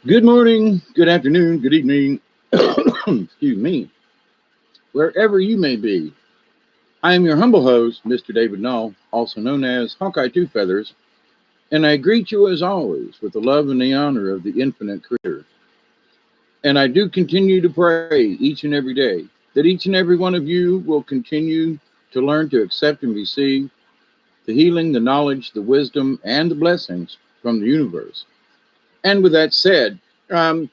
Good morning, good afternoon, good evening, excuse me, wherever you may be. I am your humble host, Mr. David Null, also known as Hawkeye Two Feathers, and I greet you as always with the love and the honor of the infinite creator. And I do continue to pray each and every day that each and every one of you will continue to learn to accept and receive the healing, the knowledge, the wisdom, and the blessings from the universe. And with that said, um,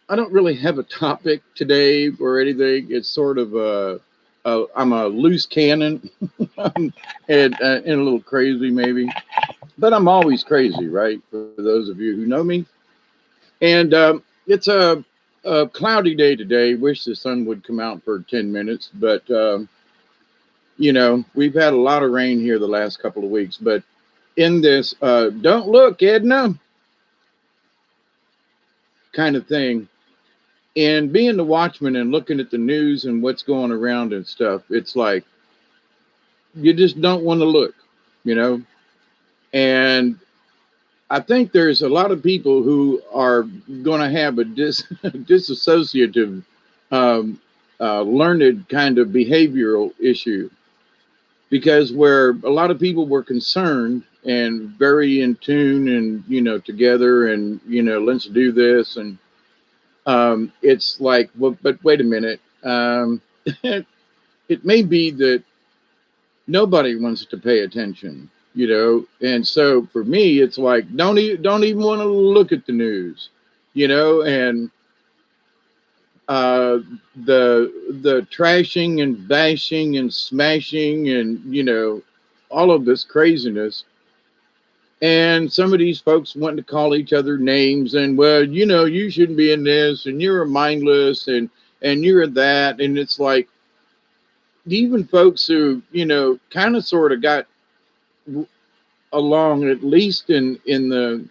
I don't really have a topic today or anything. It's sort of I'm a loose cannon and a little crazy maybe, but I'm always crazy, right? For those of you who know me. And it's a cloudy day today. Wish the sun would come out for 10 minutes, but we've had a lot of rain here the last couple of weeks. But in this, don't look, Edna, kind of thing, and being the watchman and looking at the news and what's going around and stuff, it's like you just don't want to look, you know. And I think there's a lot of people who are going to have a disassociative, learned kind of behavioral issue because where a lot of people were concerned and very in tune and together and let's do this and it's like, well, but wait a minute. It may be that nobody wants to pay attention, and so for me, it's like don't even want to look at the news, and uh, the trashing and bashing and smashing and all of this craziness. And some of these folks wanting to call each other names and well, you shouldn't be in this and you're a mindless and you're that. And it's like even folks who, kind of sort of got along, at least in the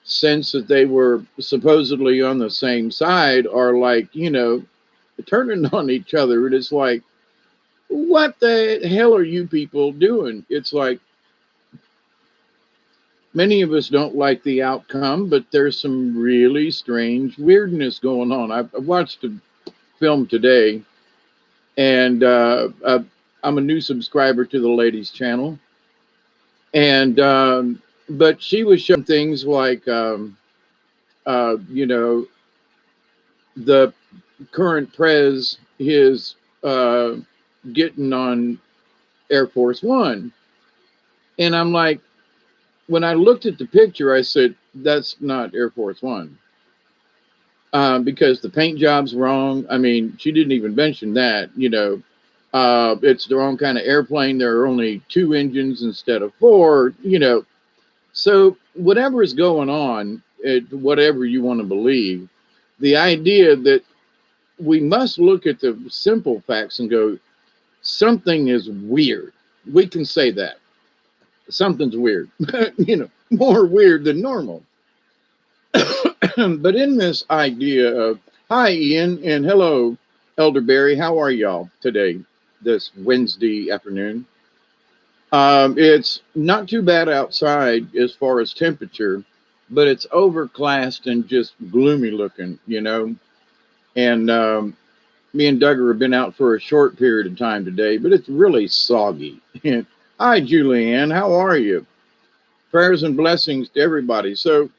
sense that they were supposedly on the same side, are like, turning on each other. And it's like, what the hell are you people doing? It's like many of us don't like the outcome, but there's some really strange weirdness going on. I watched a film today, and I'm a new subscriber to the ladies' channel, and but she was showing things like, you know, the current prez is getting on Air Force One, and I'm like, when I looked at the picture, I said, "That's not Air Force One." Because the paint job's wrong. I mean, she didn't even mention that. It's the wrong kind of airplane. There are only two engines instead of four. So whatever is going on, whatever you want to believe, the idea that we must look at the simple facts and go, something is weird. We can say that something's weird. More weird than normal. But in this idea of, hi, Ian, and hello, Elderberry, how are y'all today, this Wednesday afternoon? It's not too bad outside as far as temperature, but it's overcast and just gloomy looking, And me and Duggar have been out for a short period of time today, but it's really soggy. Hi, Julianne, how are you? Prayers and blessings to everybody. So,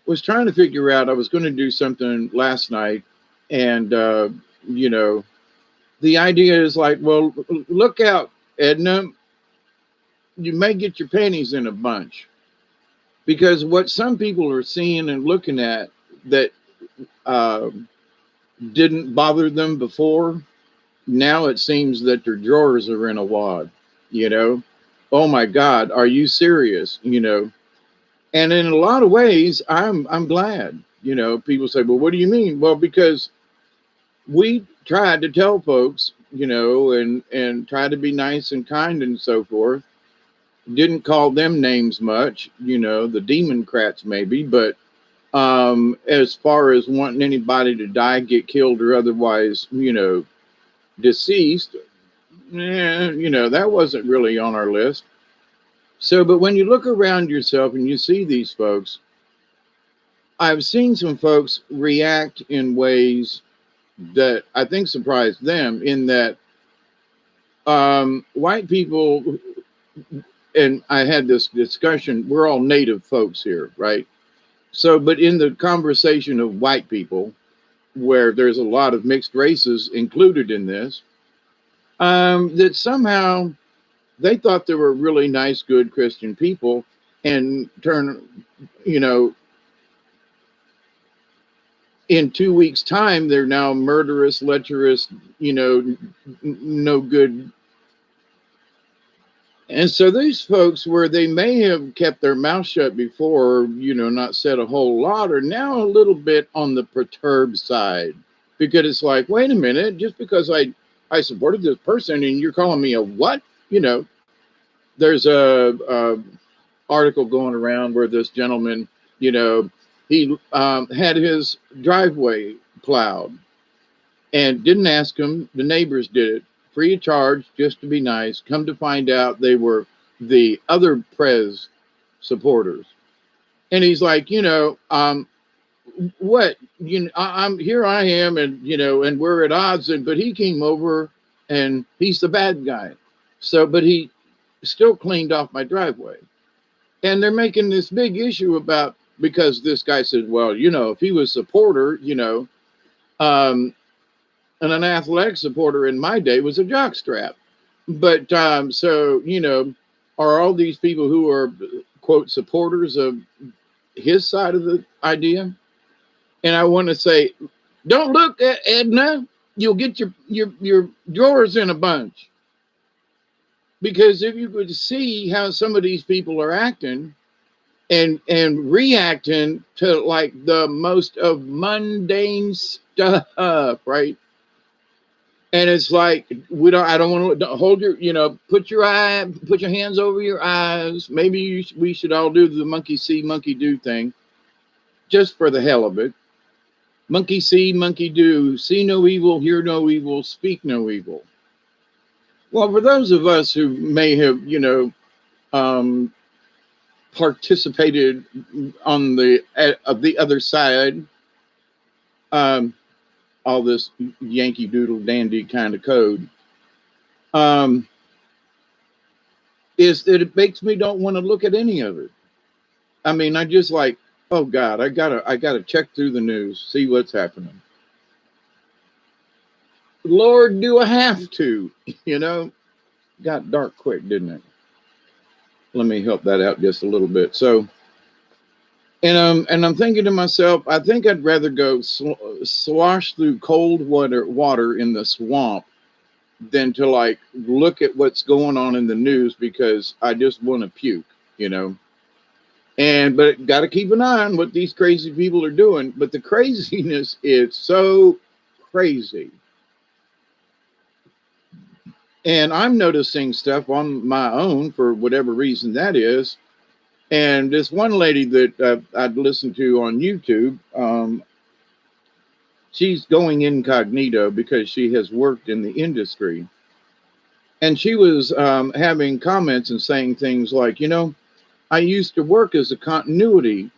was trying to figure out I was going to do something last night, and you know, the idea is like, well, look out, Edna, you may get your panties in a bunch because what some people are seeing and looking at that uh, didn't bother them before, now it seems that their drawers are in a wad. You know, oh my God, are you serious? And in a lot of ways, I'm glad. People say, well, what do you mean? Well, because we tried to tell folks, and try to be nice and kind and so forth. Didn't call them names much, the Democrats maybe, but as far as wanting anybody to die, get killed, or otherwise, deceased, that wasn't really on our list. So, but when you look around yourself and you see these folks, I've seen some folks react in ways that I think surprised them, in that white people, and I had this discussion, we're all native folks here, right? So, but in the conversation of white people, where there's a lot of mixed races included in this, that somehow they thought they were really nice, good Christian people, and you know, in 2 weeks' time, they're now murderous, lecherous, no good. And so these folks, where they may have kept their mouth shut before, not said a whole lot, are now a little bit on the perturbed side, because it's like, wait a minute, just because I supported this person and you're calling me a what? There's a article going around where this gentleman, he had his driveway plowed and didn't ask him. The neighbors did it free of charge, just to be nice. Come to find out, they were the other Prez supporters. And he's like, what? I'm here. I am, and we're at odds. But he came over, and he's the bad guy. So, but he still cleaned off my driveway. And they're making this big issue about, because this guy said, well, if he was a supporter, and an athletic supporter in my day was a jockstrap. But so, are all these people who are, quote, supporters of his side of the idea? And I want to say, don't look at Edna. You'll get your drawers in a bunch. Because if you could see how some of these people are acting and reacting to like the most of mundane stuff, right? And it's like, I don't want to hold your, put your hands over your eyes. Maybe we should all do the monkey see, monkey do thing, just for the hell of it. Monkey see, monkey do, see no evil, hear no evil, speak no evil. Well, for those of us who may have, participated on the other side, all this Yankee Doodle Dandy kind of code, is that it makes me don't want to look at any of it. I mean, I just like, oh God, I gotta check through the news, see what's happening. Lord, do I have to? Got dark quick, didn't it? Let me help that out just a little bit. So, and I'm thinking to myself, I think I'd rather go slosh through cold water in the swamp than to like look at what's going on in the news, because I just want to puke, but got to keep an eye on what these crazy people are doing. But the craziness is so crazy. And I'm noticing stuff on my own for whatever reason that is. And this one lady that I'd listened to on YouTube, she's going incognito because she has worked in the industry. And she was having comments and saying things like, I used to work as a continuity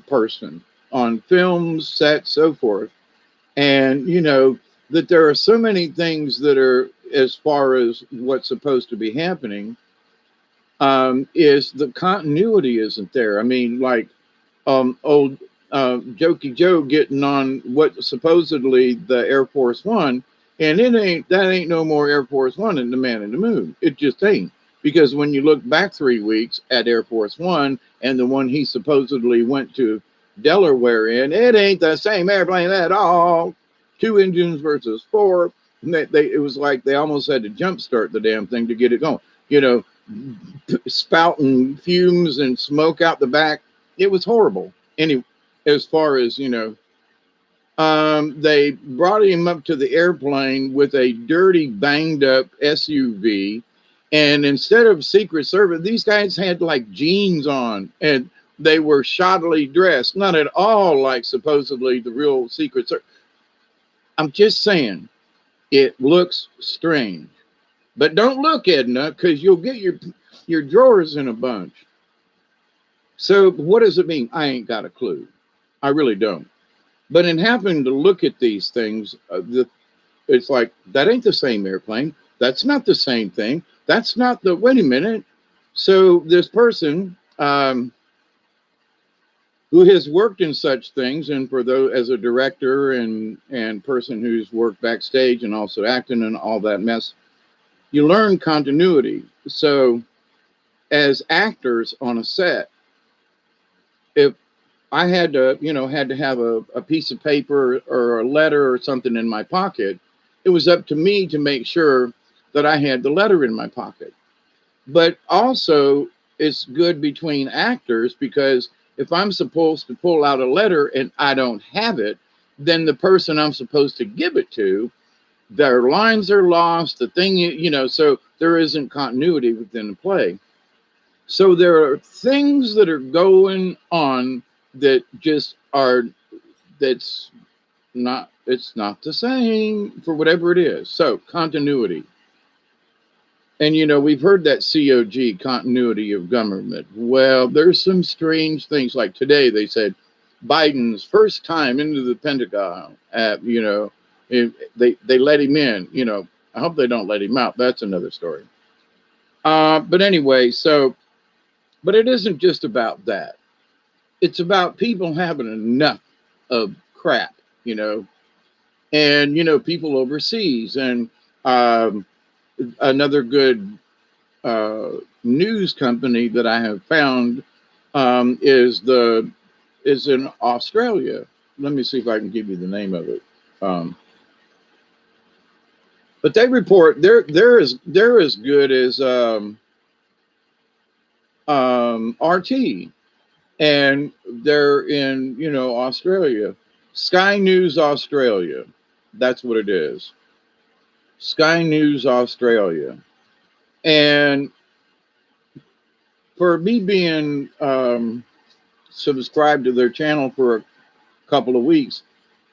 person on films, sets, so forth. And, that there are so many things that are, as far as what's supposed to be happening, is the continuity isn't there. I mean, like old Jokey Joe getting on what supposedly the Air Force One, and that ain't no more Air Force One than the Man in the Moon. It just ain't. Because when you look back 3 weeks at Air Force One and the one he supposedly went to Delaware in, it ain't the same airplane at all. 2 engines versus 4. And it was like they almost had to jumpstart the damn thing to get it going. Spouting fumes and smoke out the back. It was horrible. Anyway, as far as, they brought him up to the airplane with a dirty, banged up SUV. And instead of Secret Service, these guys had like jeans on, and they were shoddily dressed. Not at all like supposedly the real Secret Service. I'm just saying, it looks strange. But don't look, Edna, because you'll get your drawers in a bunch. So what does it mean? I ain't got a clue. I really don't. But in happening to look at these things, it's like, that ain't the same airplane. That's not the same thing. That's not the, wait a minute. So this person, who has worked in such things, and for those as a director and person who's worked backstage and also acting and all that mess, you learn continuity. So as actors on a set, if I had to, had to have a piece of paper or a letter or something in my pocket, it was up to me to make sure that I had the letter in my pocket. But also, it's good between actors, because if I'm supposed to pull out a letter and I don't have it, then the person I'm supposed to give it to, their lines are lost, the thing, so there isn't continuity within the play. So there are things that are going on that just are, that's not, it's not the same for whatever it is. So continuity. And we've heard that COG, continuity of government. Well, there's some strange things. Like today, they said Biden's first time into the Pentagon. They let him in. I hope they don't let him out. That's another story. But anyway, but it isn't just about that. It's about people having enough of crap, and people overseas. And another good news company that I have found is in Australia. Let me see if I can give you the name of it. But they report they're as good as RT, and they're in Australia. Sky News Australia. That's what it is. Sky News Australia. And for me being subscribed to their channel for a couple of weeks,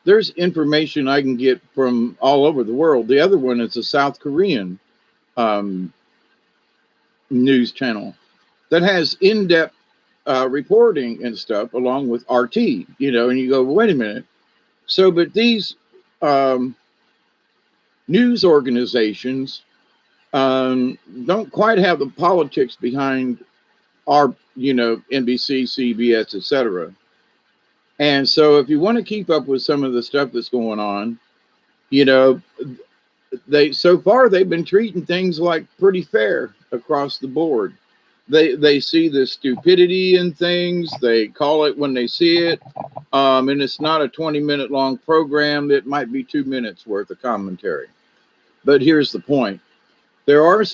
there's information I can get from all over the world. The other one is a South Korean news channel that has in-depth reporting and stuff, along with RT, and you go, well, wait a minute. So, but these news organizations don't quite have the politics behind our, NBC, CBS, etc. And so if you want to keep up with some of the stuff that's going on, so far they've been treating things like pretty fair across the board. They see the stupidity in things, they call it when they see it, and it's not a 20-minute long program. That might be 2 minutes worth of commentary. But here's the point. There are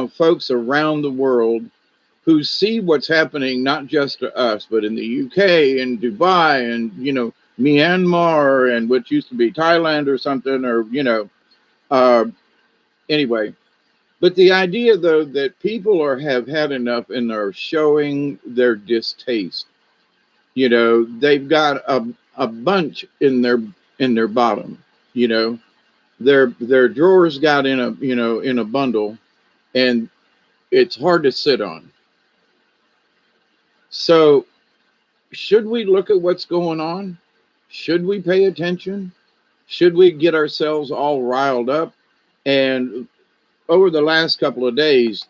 folks around the world who see what's happening, not just to us, but in the UK and Dubai and, Myanmar and what used to be Thailand or something, or, anyway. But the idea, though, that people have had enough and are showing their distaste. They've got a bunch in their bottom. Their drawers got in a bundle, and it's hard to sit on. So should we look at what's going on? Should we pay attention? Should we get ourselves all riled up? And over the last couple of days,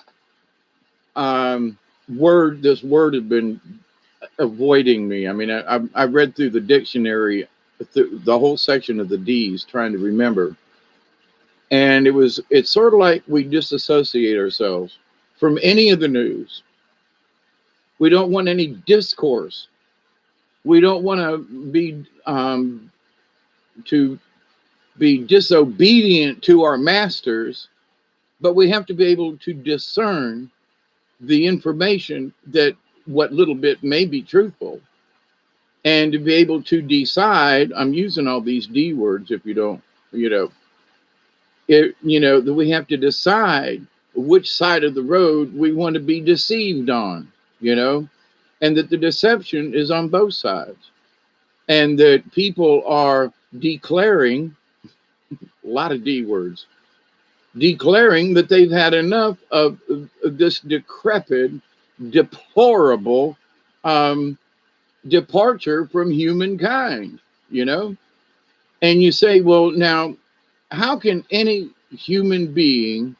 this word has been avoiding me. I mean, I read through the dictionary, the whole section of the D's, trying to remember. And it's sort of like we disassociate ourselves from any of the news. We don't want any discourse. We don't want to be disobedient to our masters, but we have to be able to discern the information, that what little bit may be truthful, and to be able to decide. I'm using all these D words. If you don't, that we have to decide which side of the road we want to be deceived on, and that the deception is on both sides, and that people are declaring, a lot of D words, declaring that they've had enough of this decrepit, deplorable um, departure from humankind, you know? And you say, well, now, how can any human being,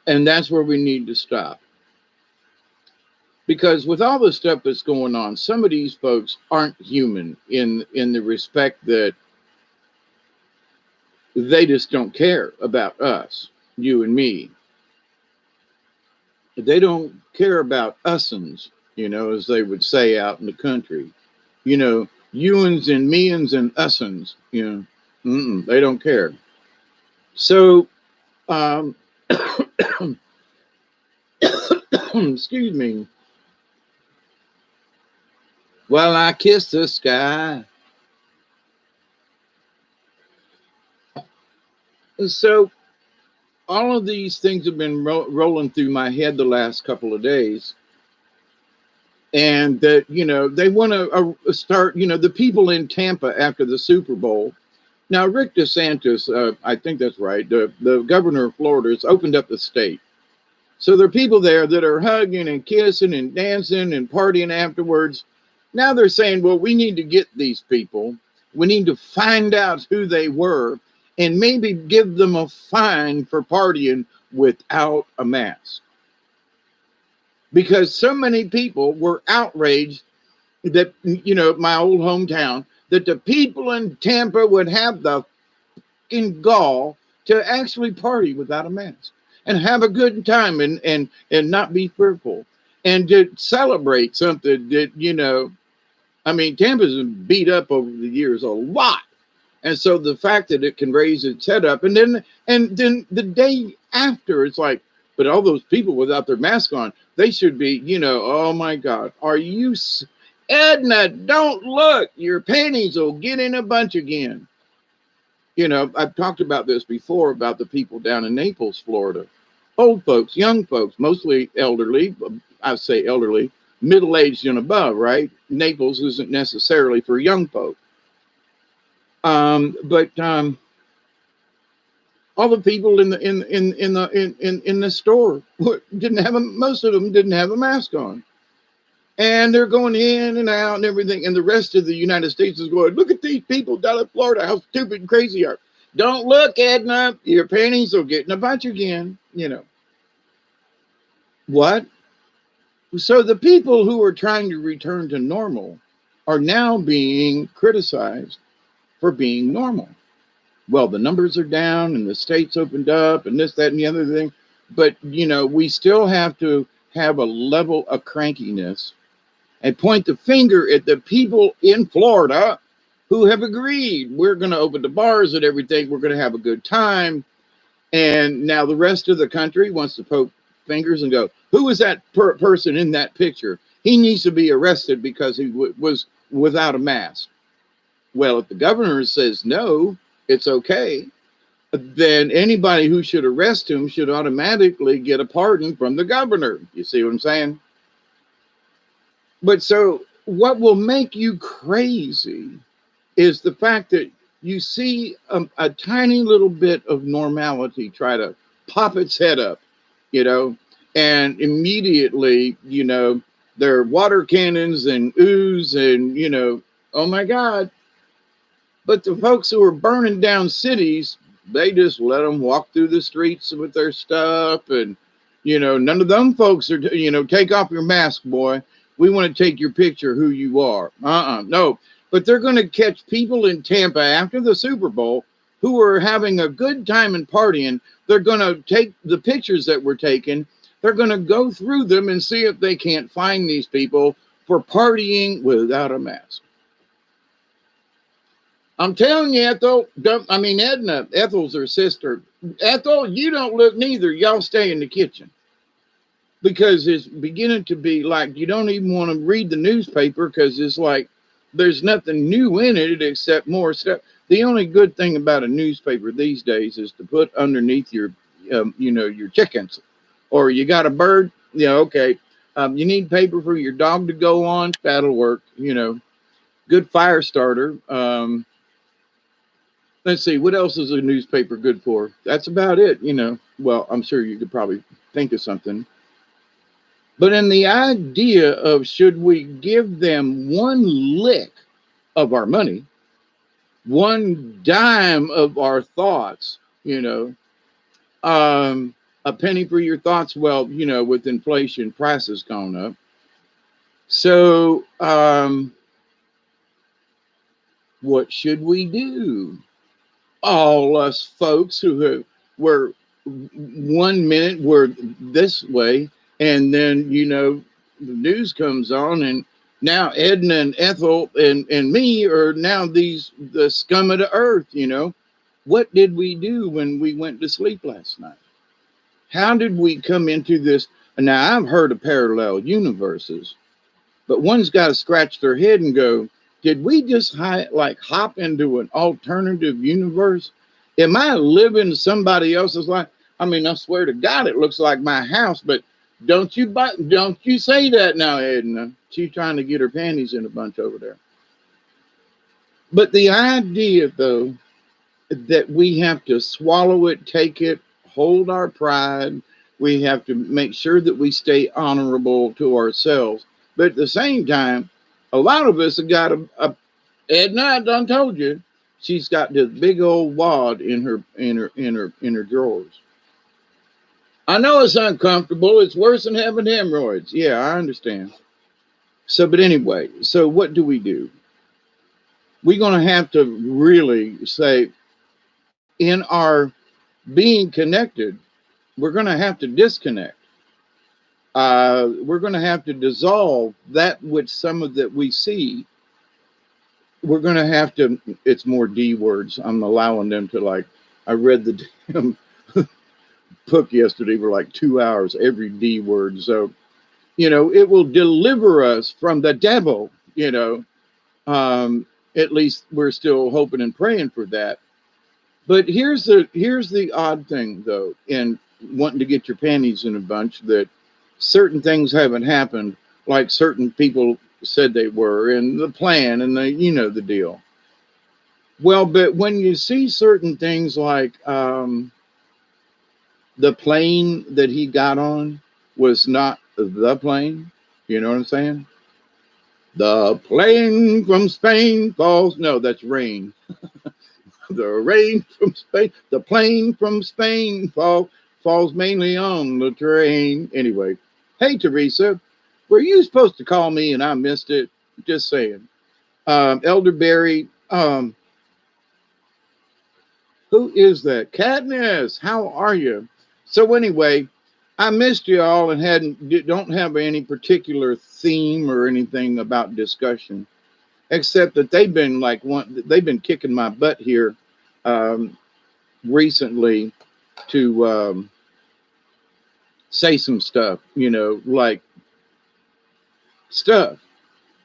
and that's where we need to stop. Because with all the stuff that's going on, some of these folks aren't human in the respect that they just don't care about us, you and me. They don't care about usins, as they would say out in the country. Youans and means and usins, they don't care. So, um, excuse me. Well, I kissed the sky. So, all of these things have been rolling through my head the last couple of days. And that, they want to start, the people in Tampa after the Super Bowl. Now, Rick DeSantis, I think that's right, the governor of Florida, has opened up the state. So there are people there that are hugging and kissing and dancing and partying afterwards. Now they're saying, well, we need to get these people. We need to find out who they were and maybe give them a fine for partying without a mask. Because so many people were outraged that, my old hometown, that the people in Tampa would have the fucking gall to actually party without a mask and have a good time and not be fearful and to celebrate something that, Tampa's been beat up over the years a lot. And so the fact that it can raise its head up and then the day after, it's like, but all those people without their mask on, they should be, oh my God, are you, Edna, don't look, your panties will get in a bunch again. I've talked about this before about the people down in Naples, Florida. Old folks, young folks, mostly elderly, I say elderly, middle-aged and above, right? Naples isn't necessarily for young folk. But all the people in the store didn't have most of them didn't have a mask on. And they're going in and out and everything. And the rest of the United States is going, look at these people down in Florida, how stupid and crazy are. Don't look, Edna, your panties will get in a bunch again, What? So the people who are trying to return to normal are now being criticized for being normal. Well, the numbers are down and the states opened up and this, that, and the other thing. But, we still have to have a level of crankiness and point the finger at the people in Florida who have agreed we're going to open the bars and everything. We're going to have a good time. And now the rest of the country wants to poke fingers and go, who is that person in that picture? He needs to be arrested because he was without a mask. Well, if the governor says no, it's okay, then anybody who should arrest him should automatically get a pardon from the governor. You see what I'm saying? But so what will make you crazy is the fact that you see a tiny little bit of normality try to pop its head up, and immediately, there are water cannons and ooze and, oh my God. But the folks who are burning down cities, they just let them walk through the streets with their stuff. And, none of them folks are, take off your mask, boy. We want to take your picture who you are. No. But they're going to catch people in Tampa after the Super Bowl who are having a good time and partying. They're going to take the pictures that were taken. They're going to go through them and see if they can't find these people for partying without a mask. I'm telling you, Edna, Ethel's her sister. Ethel, you don't look neither. Y'all stay in the kitchen. Because it's beginning to be like you don't even want to read the newspaper because it's like there's nothing new in it except more stuff. The only good thing about a newspaper these days is to put underneath your, your chickens. Or you got a bird, okay. You need paper for your dog to go on. That'll work, good fire starter. Let's see, what else is a newspaper good for? That's about it, Well, I'm sure you could probably think of something. But in the idea of should we give them one lick of our money, one dime of our thoughts, a penny for your thoughts. Well, with inflation, prices gone up. So, what should we do? All us folks were 1 minute we're this way, and then the news comes on, and now Edna and Ethel and me are now the scum of the earth. What did we do when we went to sleep last night? How did we come into this? Now, I've heard of parallel universes, but one's got to scratch their head and go, did we just hop into an alternative universe? Am I living somebody else's life? I mean, I swear to God, it looks like my house, but don't you say that now, Edna. She's trying to get her panties in a bunch over there. But the idea, though, that we have to swallow it, take it, hold our pride. We have to make sure that we stay honorable to ourselves. But at the same time, a lot of us have got Edna, I done told you, she's got this big old wad in her drawers. I know it's uncomfortable. It's worse than having hemorrhoids. Yeah, I understand. So, but anyway, so what do? We're going to have to really say, in our being connected, we're going to have to disconnect. We're going to have to dissolve that which some of that we see. We're going to have to, it's more D words. I'm allowing them to I read the damn book yesterday for 2 hours, every D word. So, it will deliver us from the devil, at least we're still hoping and praying for that. But here's the odd thing, though, in wanting to get your panties in a bunch, that certain things haven't happened like certain people said they were, and the plan, and the deal. Well, but when you see certain things like the plane that he got on was not the plane, you know what I'm saying? The plane from Spain falls. No, that's rain. The rain from Spain, the plane from Spain falls mainly on the train. Anyway, hey, Teresa, were you supposed to call me and I missed it? Just saying. Elderberry, who is that? Katniss, how are you? So anyway, I missed you all and don't have any particular theme or anything about discussion, except that they've been kicking my butt here recently to say some stuff, like stuff.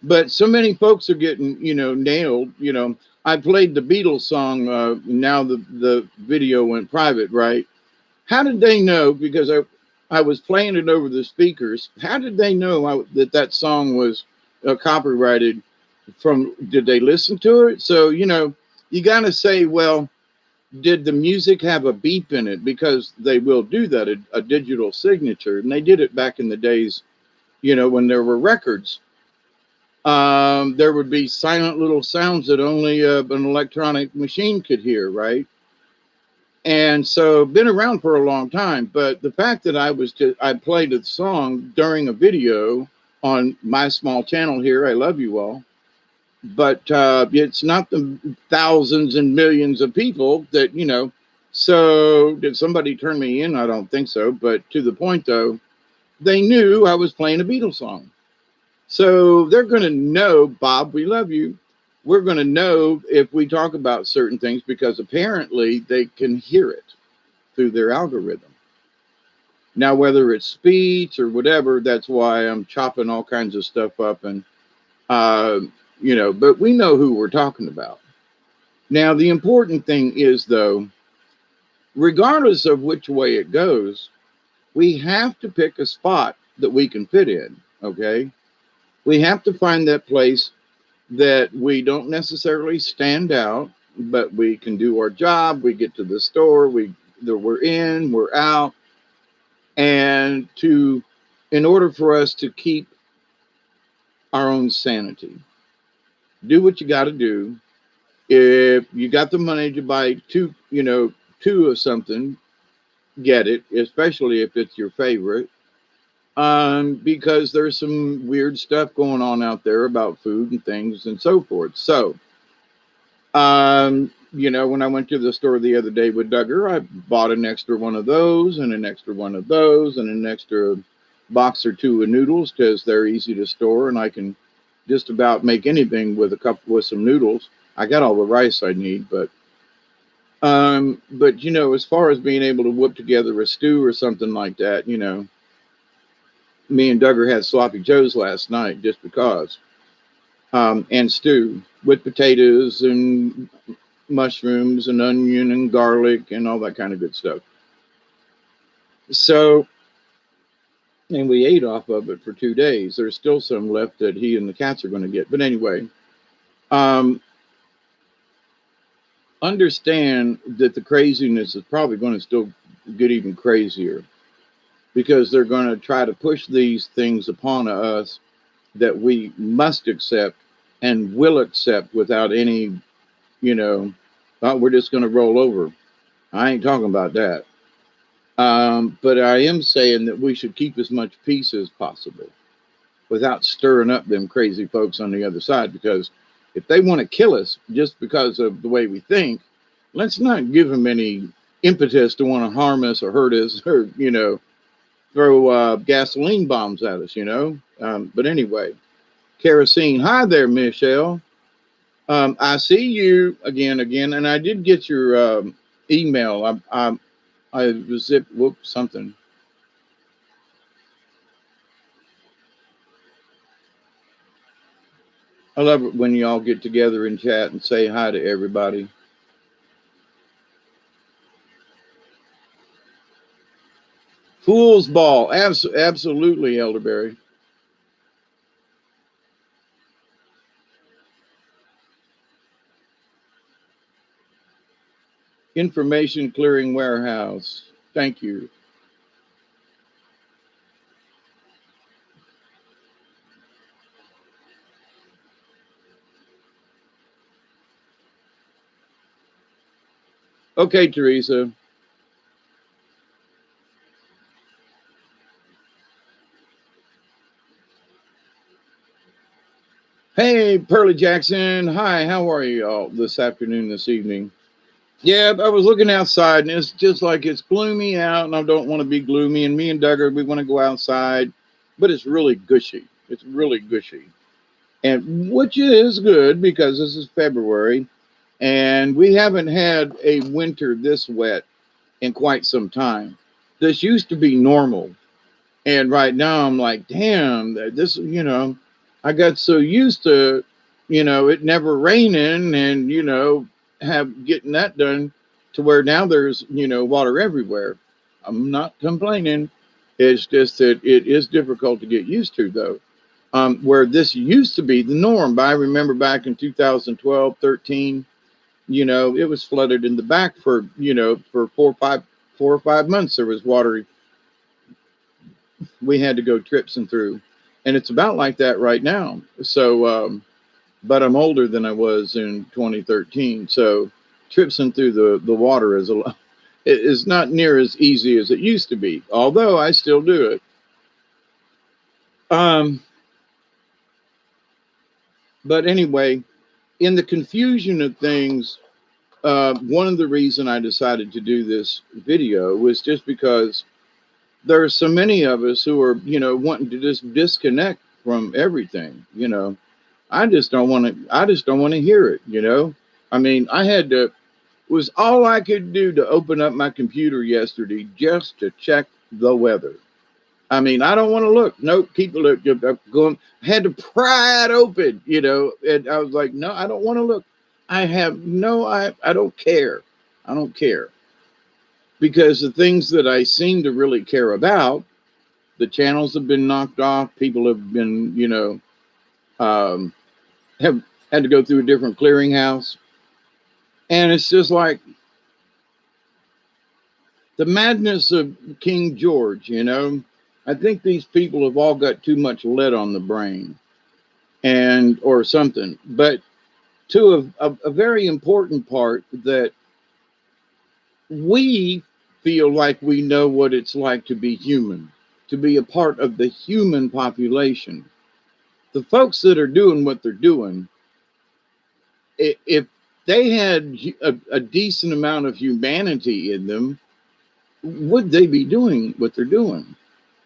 But so many folks are getting, nailed. I played the Beatles song. Now the video went private, right? How did they know? Because I was playing it over the speakers. How did they know that song was copyrighted? Did they listen to it? So, you got to say, well, did the music have a beep in it? Because they will do that, a digital signature. And they did it back in the days, when there were records. There would be silent little sounds that only an electronic machine could hear, right? And so been around for a long time. But the fact that I played the song during a video on my small channel here, I love you all. But it's not the thousands and millions of people that, so did somebody turn me in? I don't think so. But to the point, though, they knew I was playing a Beatles song. So they're going to know, Bob, we love you. We're going to know if we talk about certain things because apparently they can hear it through their algorithm. Now, whether it's speech or whatever, that's why I'm chopping all kinds of stuff up and, but we know who we're talking about. Now, the important thing is, though, regardless of which way it goes, we have to pick a spot that we can fit in, okay? We have to find that place that we don't necessarily stand out, but we can do our job. We get to the store, we're in, we're out, and to in order for us to keep our own sanity, do what you got to do. If you got the money to buy two of something, get it, especially if it's your favorite. Because there's some weird stuff going on out there about food and things and so forth. So, when I went to the store the other day with Duggar, I bought an extra one of those and an extra one of those and an extra box or two of noodles because they're easy to store and I can just about make anything with some noodles. I got all the rice I need, but as far as being able to whip together a stew or something like that, me and Duggar had sloppy joes last night just because, and stew with potatoes and mushrooms and onion and garlic and all that kind of good stuff. So, and we ate off of it for 2 days. There's still some left that he and the cats are going to get. But anyway, understand that the craziness is probably going to still get even crazier because they're going to try to push these things upon us that we must accept and will accept without any, we're just going to roll over. I ain't talking about that. But I am saying that we should keep as much peace as possible without stirring up them crazy folks on the other side. Because if they want to kill us just because of the way we think, let's not give them any impetus to want to harm us or hurt us or, throw gasoline bombs at us, But anyway, kerosene. Hi there, Michelle. I see you again, and I did get your email. I zip whoop something. I love it when y'all get together and chat and say hi to everybody. Fool's ball, absolutely, Elderberry. Information clearing warehouse. Thank you. Okay, Teresa. Hey, Pearly Jackson. Hi, how are you all this afternoon, this evening? Yeah, I was looking outside and it's just like it's gloomy out and I don't want to be gloomy. And me and Duggar, we want to go outside, but it's really gushy. It's really gushy. And which is good because this is February and we haven't had a winter this wet in quite some time. This used to be normal. And right now I'm like, damn, this, I got so used to, it never raining and, have getting that done to where now there's, water everywhere. I'm not complaining. It's just that it is difficult to get used to though. Where this used to be the norm. But I remember back in 2012, 13, it was flooded in the back for, for 4 or 5 months. There was water we had to go tripsing through. And it's about like that right now. So, but I'm older than I was in 2013. So tripsing through the water it is not near as easy as it used to be, although I still do it. Um, but anyway, in the confusion of things, one of the reason I decided to do this video was just because there are so many of us who are, wanting to just disconnect from everything. I just don't want to hear it. I mean, it was all I could do to open up my computer yesterday just to check the weather. I mean, I don't want to look. Nope, keep the look. Going. I had to pry it open, and I was like, no, I don't want to look. I don't care. I don't care. Because the things that I seem to really care about, the channels have been knocked off. People have been, have had to go through a different clearinghouse. And it's just like the madness of King George, I think these people have all got too much lead on the brain and or something. But to a very important part that we feel like we know what it's like to be human, to be a part of the human population. The folks that are doing what they're doing, if they had a decent amount of humanity in them, would they be doing what they're doing?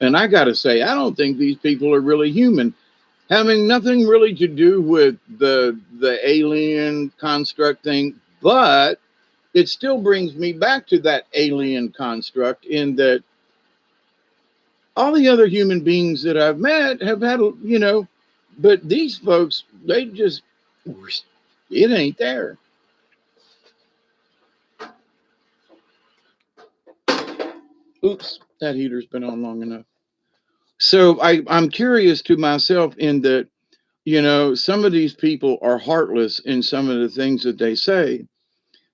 And I got to say, I don't think these people are really human, having nothing really to do with the alien construct thing. But it still brings me back to that alien construct in that all the other human beings that I've met have had, but these folks, they just, it ain't there. Oops, that heater's been on long enough. So I'm curious to myself in that, some of these people are heartless in some of the things that they say.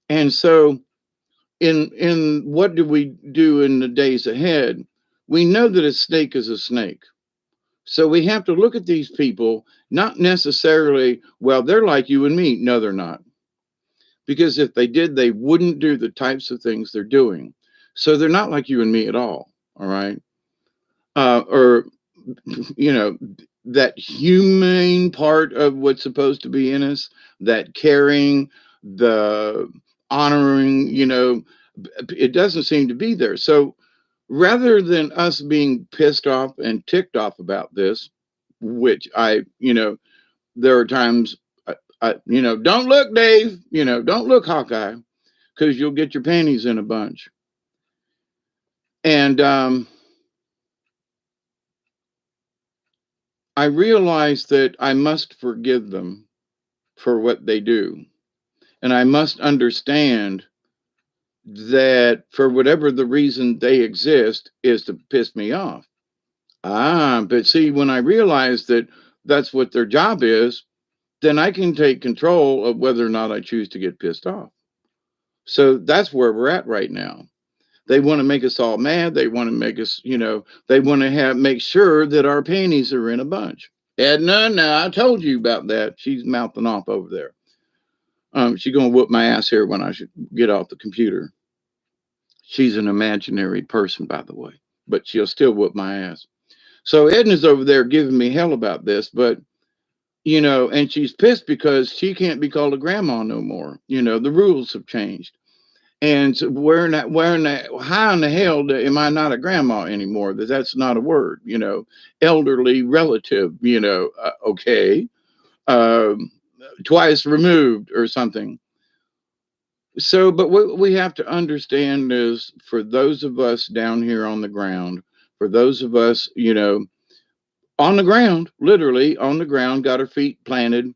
And so in what do we do in the days ahead? We know that a snake is a snake. So we have to look at these people, not necessarily, well, they're like you and me. No, they're not. Because if they did, they wouldn't do the types of things they're doing. So they're not like you and me at all. All right. Or, you know, that humane part of what's supposed to be in us, that caring, the honoring, it doesn't seem to be there. So rather than us being pissed off and ticked off about this, which there are times, don't look, Dave, don't look, Hawkeye, because you'll get your panties in a bunch. And I realize that I must forgive them for what they do. And I must understand that for whatever the reason they exist is to piss me off. But see, when I realize that that's what their job is, then I can take control of whether or not I choose to get pissed off. So that's where we're at right now. They want to make us all mad. They want to make us, they want to make sure that our panties are in a bunch. Edna, now I told you about that. She's mouthing off over there. She's gonna whoop my ass here when I should get off the computer. She's an imaginary person, by the way, but she'll still whoop my ass. So Edna's over there giving me hell about this, but and she's pissed because she can't be called a grandma no more. The rules have changed. And so how in the hell am I not a grandma anymore? That's not a word, elderly relative, okay, um, twice removed or something. So, but what we have to understand is for those of us down here on the ground, for those of us, on the ground, literally on the ground, got our feet planted,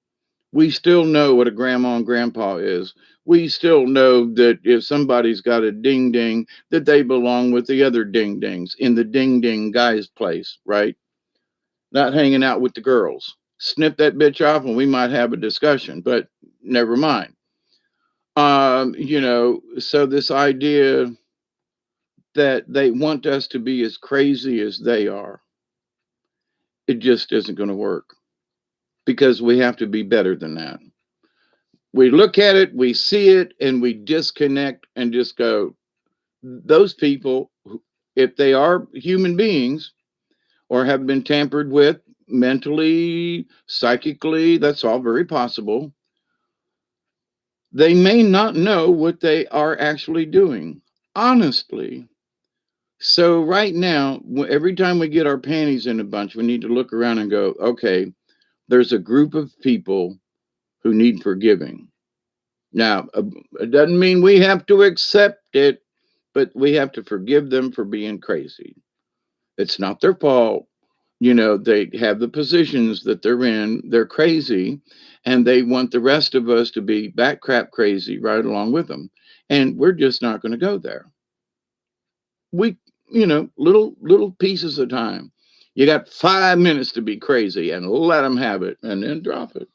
we still know what a grandma and grandpa is. We still know that if somebody's got a ding ding, that they belong with the other ding dings in the ding ding guy's place, right? Not hanging out with the girls. Snip that bitch off and we might have a discussion, but never mind. So this idea that they want us to be as crazy as they are, it just isn't going to work because we have to be better than that. We look at it, we see it, and we disconnect and just go, those people, if they are human beings or have been tampered with mentally, psychically, that's all very possible. They may not know what they are actually doing, honestly. So, right now, every time we get our panties in a bunch, we need to look around and go, okay, there's a group of people who need forgiving. Now, it doesn't mean we have to accept it, but we have to forgive them for being crazy. It's not their fault. They have the positions that they're in. They're crazy, and they want the rest of us to be back crap crazy right along with them. And we're just not going to go there. We, little pieces of time. You got 5 minutes to be crazy and let them have it and then drop it.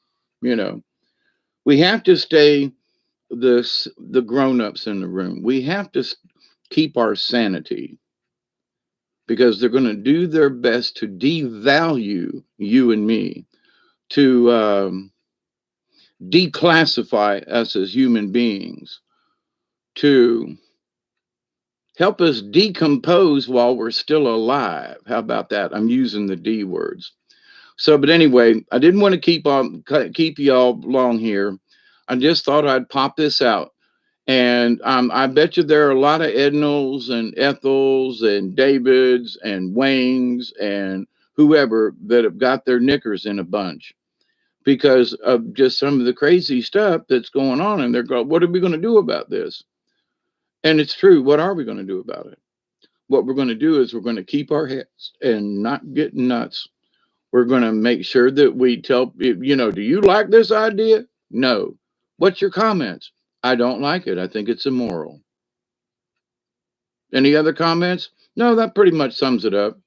We have to stay the grown-ups in the room. We have to keep our sanity. because they're going to do their best to devalue you and me, to declassify us as human beings, to help us decompose while we're still alive. How about that? I'm using the D words. So, but anyway, I didn't want to keep y'all long here. I just thought I'd pop this out. And I bet you there are a lot of Ednals and Ethels and Davids and Waynes and whoever that have got their knickers in a bunch because of just some of the crazy stuff that's going on. And they're going, what are we going to do about this? And it's true. What are we going to do about it? What we're going to do is we're going to keep our heads and not get nuts. We're going to make sure that we tell, do you like this idea? No. What's your comments? I don't like it. I think it's immoral. Any other comments? No, that pretty much sums it up.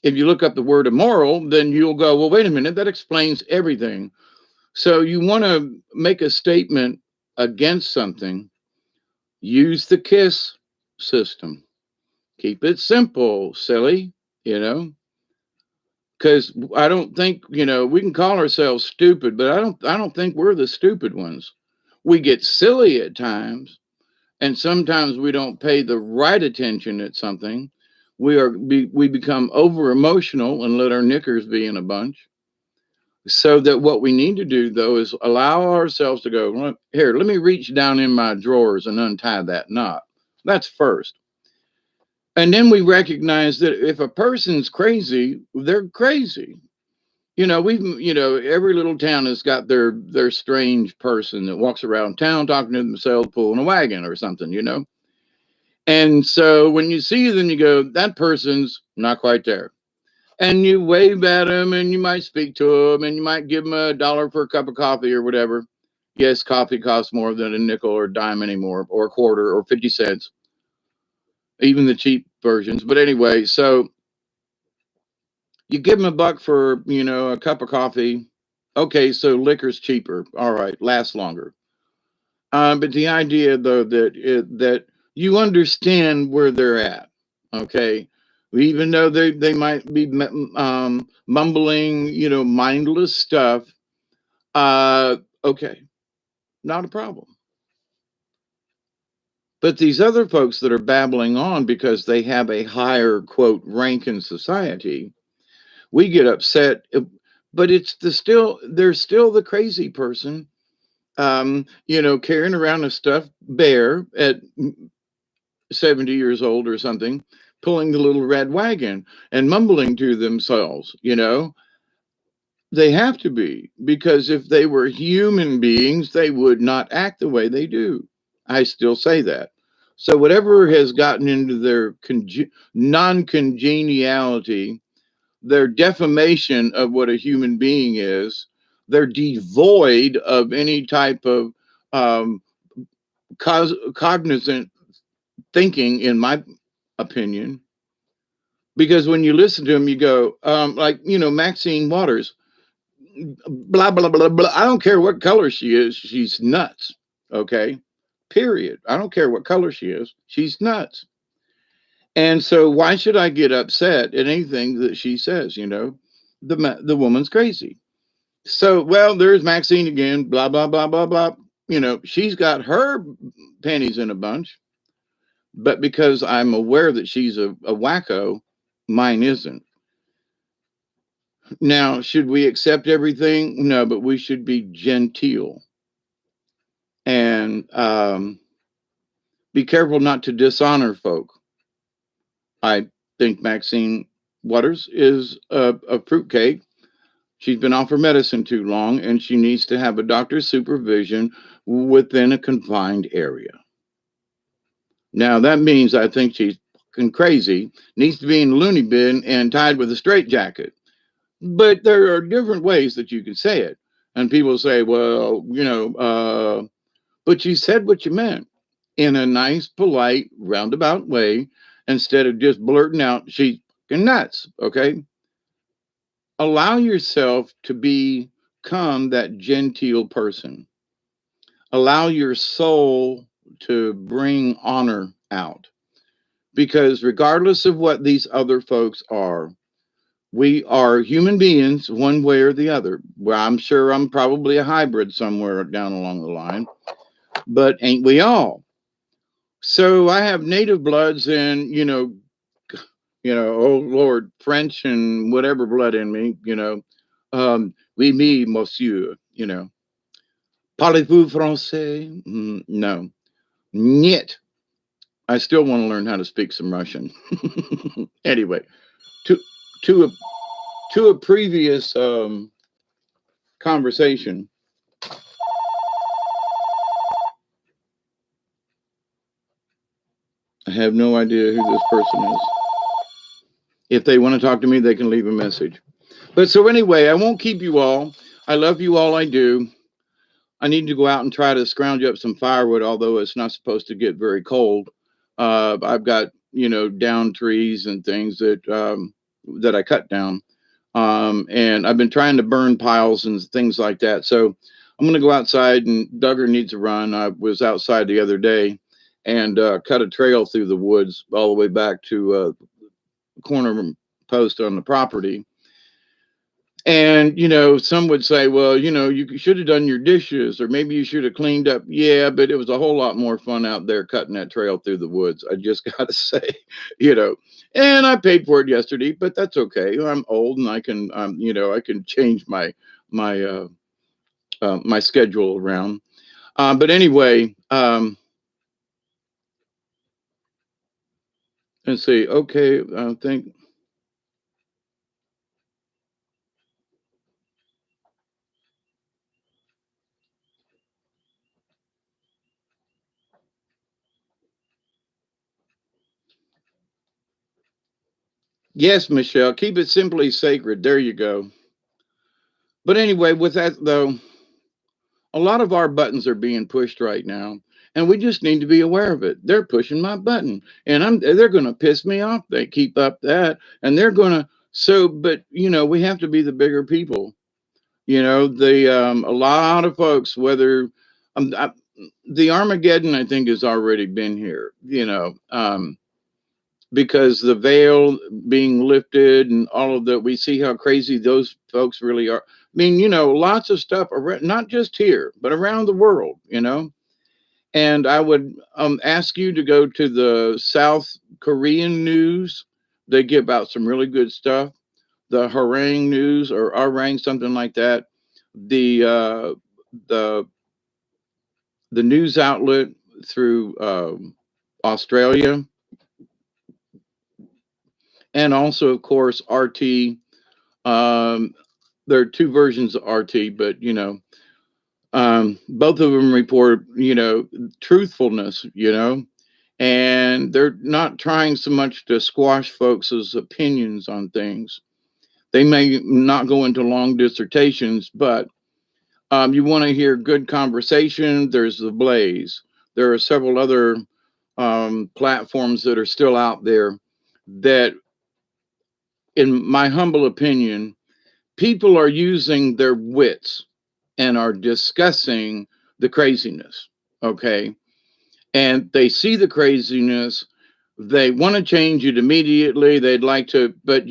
If you look up the word immoral, then you'll go, well, wait a minute, that explains everything. So you want to make a statement against something, use the KISS system. Keep it simple, silly, you know, because I don't think, we can call ourselves stupid, but I don't think we're the stupid ones. We get silly at times, and sometimes we don't pay the right attention at something. We become over emotional and let our knickers be in a bunch. So that what we need to do though is allow ourselves to go, "Look, here, let me reach down in my drawers and untie that knot." That's first. And then we recognize that if a person's crazy, they're crazy. Every little town has got their strange person that walks around town talking to themselves, pulling a wagon or something. And so when you see them, you go, that person's not quite there. And you wave at them and you might speak to them and you might give them $1 for a cup of coffee or whatever. Yes, coffee costs more than a nickel or a dime anymore, or a quarter or 50 cents, even the cheap versions. But anyway, so you give them $1 for, a cup of coffee. Okay, so liquor's cheaper. All right, lasts longer. But the idea, though, that you understand where they're at, okay, even though they might be mumbling, mindless stuff. Uh, okay, not a problem. But these other folks that are babbling on because they have a higher quote rank in society, we get upset. But they're still the crazy person, carrying around a stuffed bear at 70 years old or something, pulling the little red wagon and mumbling to themselves. They have to be, because if they were human beings, they would not act the way they do. I still say that. So whatever has gotten into their non-congeniality, their defamation of what a human being is, they're devoid of any type of um, cognizant thinking, in my opinion. Because when you listen to them, you go, like, Maxine Waters, blah, blah, blah, blah. I don't care what color she is. She's nuts. Okay. Period. I don't care what color she is. She's nuts. And so why should I get upset at anything that she says? The woman's crazy. So, well, there's Maxine again, blah, blah, blah, blah, blah. She's got her panties in a bunch, but because I'm aware that she's a wacko, mine isn't. Now, should we accept everything? No, but we should be genteel and be careful not to dishonor folk. I think Maxine Waters is a fruitcake. She's been off her medicine too long, and she needs to have a doctor's supervision within a confined area. Now, that means I think she's fucking crazy, needs to be in a loony bin and tied with a straitjacket. But there are different ways that you can say it. And people say, well, but you said what you meant in a nice, polite, roundabout way, instead of just blurting out, she's fucking nuts. Okay. Allow yourself to become that genteel person. Allow your soul to bring honor out. because regardless of what these other folks are, we are human beings one way or the other. Well, I'm sure I'm probably a hybrid somewhere down along the line, but ain't we all? So I have native bloods and, oh Lord, French and whatever blood in me, oui, me, monsieur, Parlez-vous français? No. Niet. I still want to learn how to speak some Russian. Anyway, to to a to a previous conversation, I have no idea who this person is. If they want to talk to me, they can leave a message. But so anyway, I won't keep you all. I love you all. I do. I need to go out and try to scrounge up some firewood, although it's not supposed to get very cold. I've got down trees and things that I cut down, and I've been trying to burn piles and things like that. So I'm going to go outside, and Duggar needs a run. I was outside the other day and cut a trail through the woods all the way back to the corner post on the property. And, some would say, well, you should have done your dishes or maybe you should have cleaned up. Yeah, but it was a whole lot more fun out there cutting that trail through the woods. I just got to say, and I paid for it yesterday, but that's okay. I'm old and I can, I can change my my schedule around. But anyway, let's see. Okay, I think. Yes, Michelle, keep it simply sacred. There you go. But anyway, with that though, a lot of our buttons are being pushed right now, and we just need to be aware of it. They're pushing my button, and they're going to piss me off. They keep up that, and they're going to. So, but we have to be the bigger people. The a lot of folks, whether the Armageddon, I think, has already been here. Because the veil being lifted and all of that, we see how crazy those folks really are. I mean, lots of stuff, not just here, but around the world, And I would ask you to go to the South Korean news. They give out some really good stuff. The Harang news or Arang, something like that. The the the news outlet through Australia, and also, of course, RT. There are two versions of RT, but both of them report truthfulness, and they're not trying so much to squash folks' opinions on things. They may not go into long dissertations, but you want to hear good conversation. There's the Blaze. There are several other platforms that are still out there that, in my humble opinion, people are using their wits and are discussing the craziness. Okay. And they see the craziness. They want to change it immediately. They'd like to, but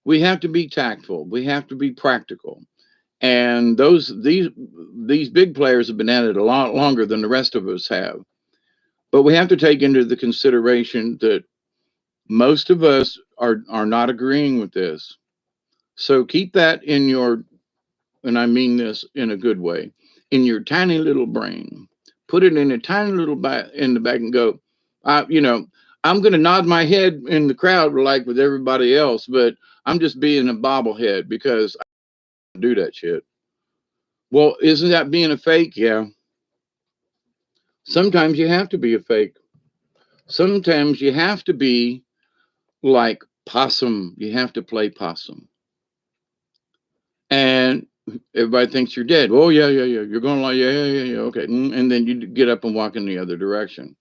we have to be tactful. We have to be practical. And these big players have been at it a lot longer than the rest of us have. But we have to take into the consideration that most of us are not agreeing with this. So keep that in your, and I mean this in a good way, in your tiny little brain. Put it in a tiny little in the back and go, I'm going to nod my head in the crowd like with everybody else, but I'm just being a bobblehead because I don't do that shit. Well, isn't that being a fake? Yeah. Sometimes you have to be a fake. Sometimes you have to be like possum. You have to play possum. And everybody thinks you're dead. Oh, yeah, yeah, yeah. You're going like, yeah, yeah, yeah, yeah. Okay. And then you get up and walk in the other direction.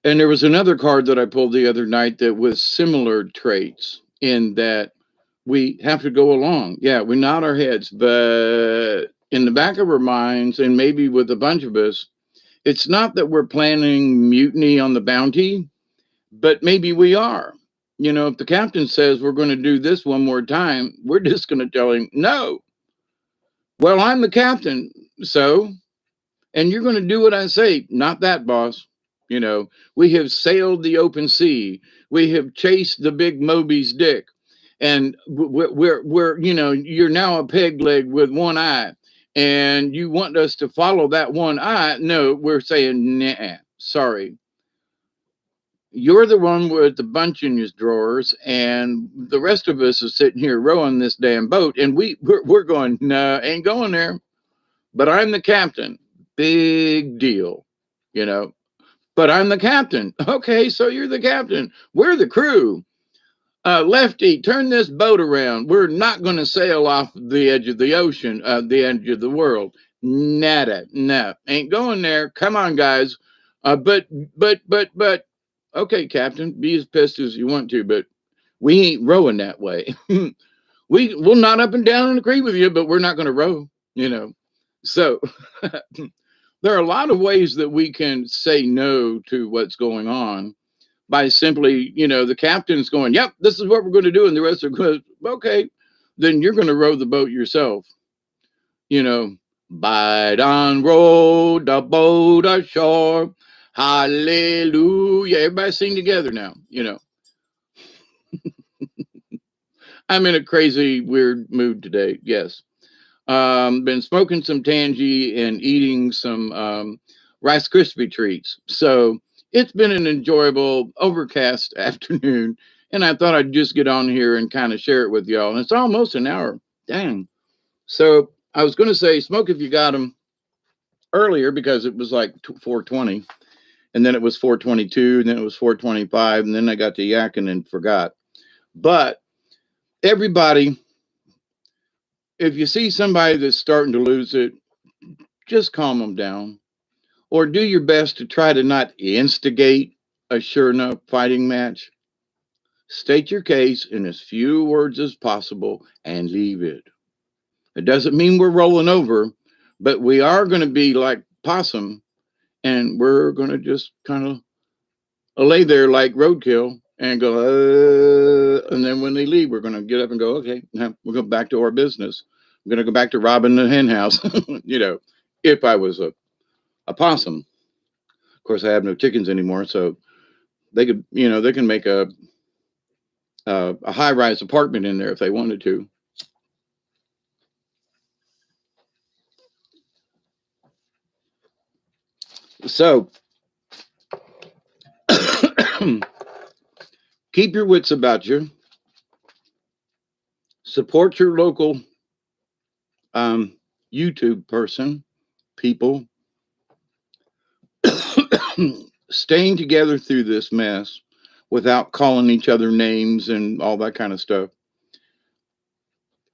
And there was another card that I pulled the other night that was similar traits in that we have to go along. Yeah, we nod our heads, but in the back of our minds, and maybe with a bunch of us, It's not that we're planning mutiny on the Bounty, but maybe we are. You know, if the captain says we're going to do this one more time, we're just going to tell him no. Well, I'm the captain, so, and you're going to do what I say. Not that, boss. You know, we have sailed the open sea. We have chased the big Moby's dick. And you know, you're now a peg leg with one eye. And you want us to follow that one eye? No, we're saying, nah, sorry. You're the one with the bunch in your drawers, and the rest of us is sitting here rowing this damn boat, and we're going, no, ain't going there. But I'm the captain. Big deal, you know. But I'm the captain. Okay, so you're the captain. We're the crew. Lefty, turn this boat around. We're not going to sail off the edge of the ocean, the edge of the world. Nada, no, ain't going there. Come on, guys. But. Okay, Captain, be as pissed as you want to, but we ain't rowing that way. We'll nod up and down and agree with you, but we're not going to row. You know, so there are a lot of ways that we can say no to what's going on by simply, you know, the captain's going, yep, this is what we're going to do. And the rest are going, okay, then you're going to row the boat yourself. You know, bide on row the boat ashore. Hallelujah. Everybody sing together now, you know. I'm in a crazy, weird mood today. Yes. Been smoking some Tangy and eating some Rice Krispie treats. So it's been an enjoyable, overcast afternoon. And I thought I'd just get on here and kind of share it with y'all. And it's almost an hour. Dang. So I was going to say, smoke if you got them earlier because it was like 4:20. And then it was 4:22. And then it was 4:25. And then I got to yakking and forgot. But everybody, if you see somebody that's starting to lose it, just calm them down or do your best to try to not instigate a sure enough fighting match. State your case in as few words as possible and leave it. It doesn't mean we're rolling over, but we are going to be like possum and we're going to just kind of lay there like roadkill and go, and then when they leave, we're going to get up and go, okay, now we'll go back to our business. I'm going to go back to robbing the hen house, you know, if I was a possum. Of course, I have no chickens anymore, so they could, you know, they can make a high rise apartment in there if they wanted to. So keep your wits about you. Support your local YouTube person, people. Staying together through this mess without calling each other names and all that kind of stuff.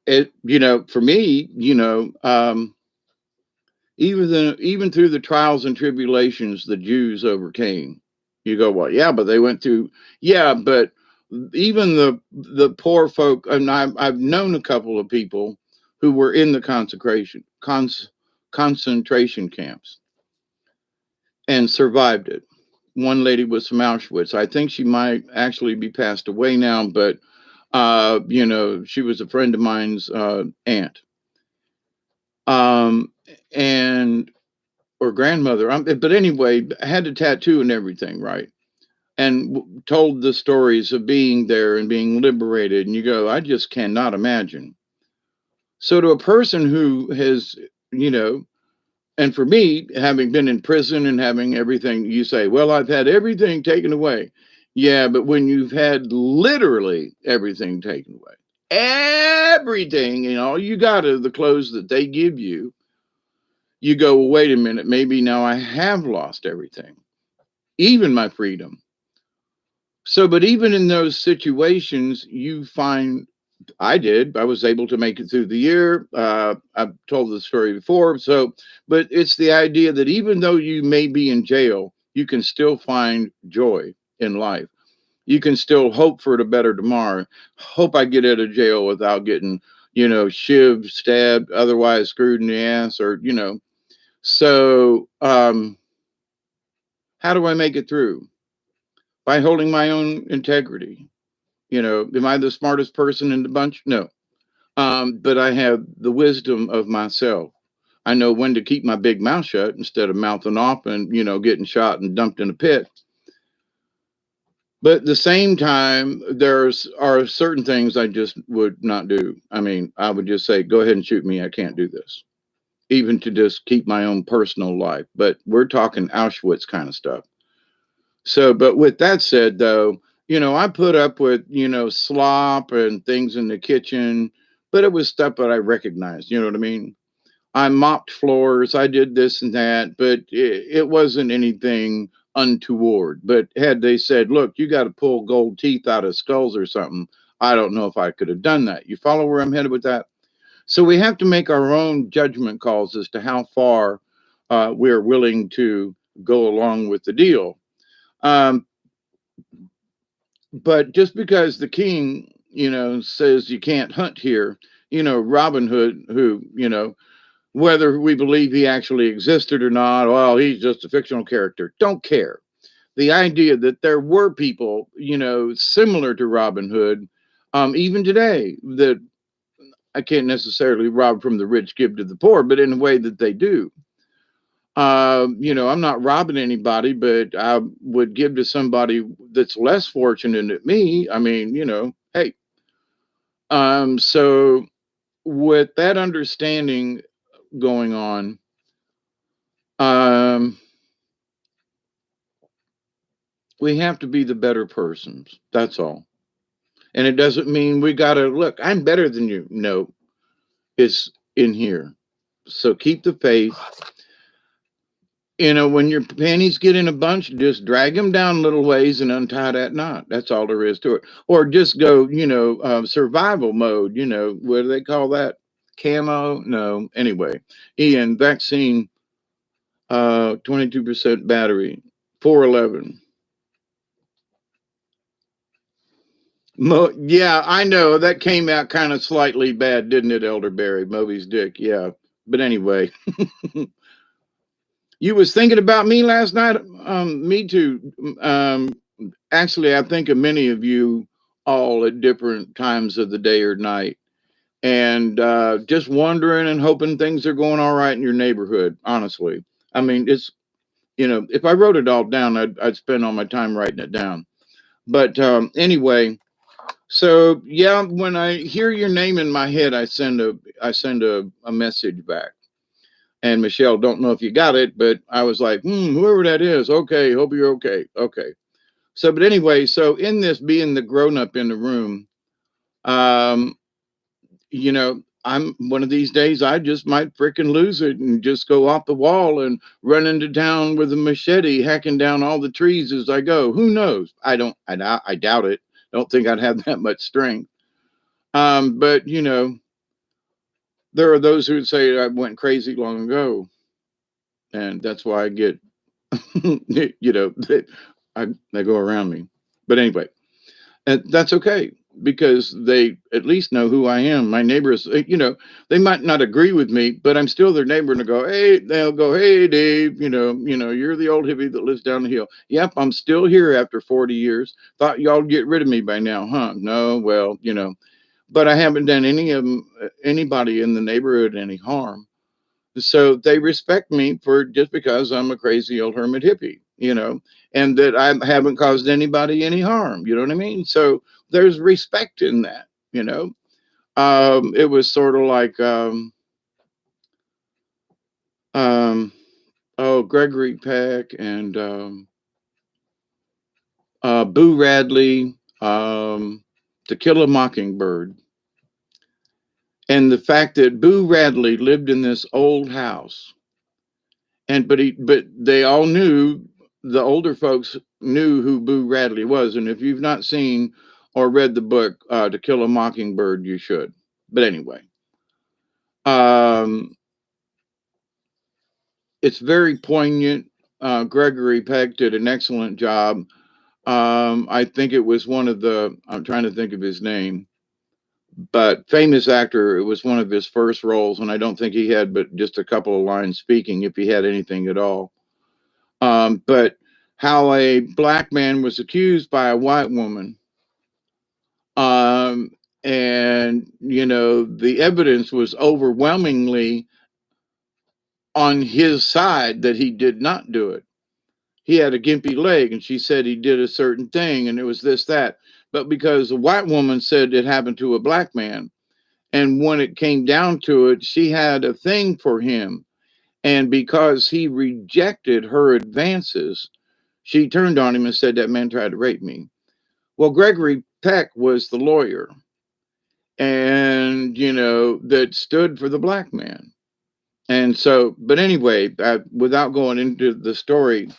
It, you know, for me, you know, even through the trials and tribulations the Jews overcame. You go, well, yeah, but they went through, yeah, but even the poor folk, and I've known a couple of people who were in the concentration camps and survived it. One lady was from Auschwitz. I think she might actually be passed away now, but you know, she was a friend of mine's aunt. Um, and or grandmother. But anyway, I had a tattoo and everything, right? And told the stories of being there and being liberated. And you go, I just cannot imagine. So to a person who has, you know, and for me, having been in prison and having everything, you say, well, I've had everything taken away. Yeah, but when you've had literally everything taken away, everything, and all you got are the clothes that they give you go, well, wait a minute, maybe now I have lost everything, even my freedom. So, but even in those situations, you find I was able to make it through the year. I've told the story before. So, but it's the idea that even though you may be in jail, you can still find joy in life. You can still hope for a better tomorrow. Hope I get out of jail without getting, you know, shivved, stabbed, otherwise screwed in the ass, or, you know. So, How do I make it through? By holding my own integrity. Am I the smartest person in the bunch? No. But I have the wisdom of myself. I know when to keep my big mouth shut instead of mouthing off and, getting shot and dumped in a pit. But at the same time, are certain things I just would not do. I mean, I would just say, go ahead and shoot me. I can't do this, even to just keep my own personal life. But we're talking Auschwitz kind of stuff. So, but with that said, though, I put up with, slop and things in the kitchen, but it was stuff that I recognized. You know what I mean? I mopped floors, I did this and that, but it wasn't anything untoward. But had they said, look, you got to pull gold teeth out of skulls or something, I don't know if I could have done that. You follow where I'm headed with that? So we have to make our own judgment calls as to how far we're willing to go along with the deal. Um, but just because the king, says you can't hunt here, Robin Hood, who, whether we believe he actually existed or not, well, he's just a fictional character. Don't care. The idea that there were people, similar to Robin Hood, even today, that I can't necessarily rob from the rich, give to the poor, but in a way that they do. I'm not robbing anybody, but I would give to somebody that's less fortunate than me. I mean, hey. So with that understanding going on, um, we have to be the better persons. That's all. And it doesn't mean we got to look, I'm better than you. No, it's in here. So keep the faith. When your panties get in a bunch, just drag them down a little ways and untie that knot. That's all there is to it. Or just go, survival mode. What do they call that? Camo? No. Anyway, Ian, vaccine, 22% battery, 411. Yeah, I know that came out kind of slightly bad, didn't it, Elderberry? Moby's dick, yeah. But anyway, you was thinking about me last night. Me too. Actually, I think of many of you all at different times of the day or night, and just wondering and hoping things are going all right in your neighborhood. Honestly, I mean, it's if I wrote it all down, I'd spend all my time writing it down. But anyway. So yeah, when I hear your name in my head, I send a message back. And Michelle, don't know if you got it, but I was like, whoever that is, okay, hope you're okay. Okay. So, but anyway, so in this being the grown up in the room, um, I'm one of these days I just might freaking lose it and just go off the wall and run into town with a machete, hacking down all the trees as I go. Who knows? I doubt it. Don't think I'd have that much strength. But there are those who would say I went crazy long ago, and that's why I get, they go around me. But anyway, and that's okay because they at least know who I am. My neighbors, they might not agree with me, but I'm still their neighbor, and they'll go, hey, Dave, you're the old hippie that lives down the hill. Yep, I'm still here after 40 years. Thought y'all'd get rid of me by now, huh? No, well, but I haven't done anybody in the neighborhood any harm. So they respect me for just because I'm a crazy old hermit hippie, and that I haven't caused anybody any harm. You know what I mean? So there's respect in that. It was sort of like, Gregory Peck and Boo Radley, To Kill a Mockingbird. And the fact that Boo Radley lived in this old house, but they all knew, the older folks knew who Boo Radley was. And if you've not seen or read the book To Kill a Mockingbird, you should. But anyway, it's very poignant. Gregory Peck did an excellent job. I think it was I'm trying to think of his name, but famous actor. It was one of his first roles, and I don't think he had but just a couple of lines speaking, if he had anything at all. But how a black man was accused by a white woman. Um, and, the evidence was overwhelmingly on his side that he did not do it. He had a gimpy leg, and she said he did a certain thing, and it was this, that. But because a white woman said it happened to a black man, and when it came down to it, she had a thing for him. And because he rejected her advances, she turned on him and said, that man tried to rape me. Well, Gregory Peck was the lawyer, and, that stood for the black man. And so, but anyway, without going into the story,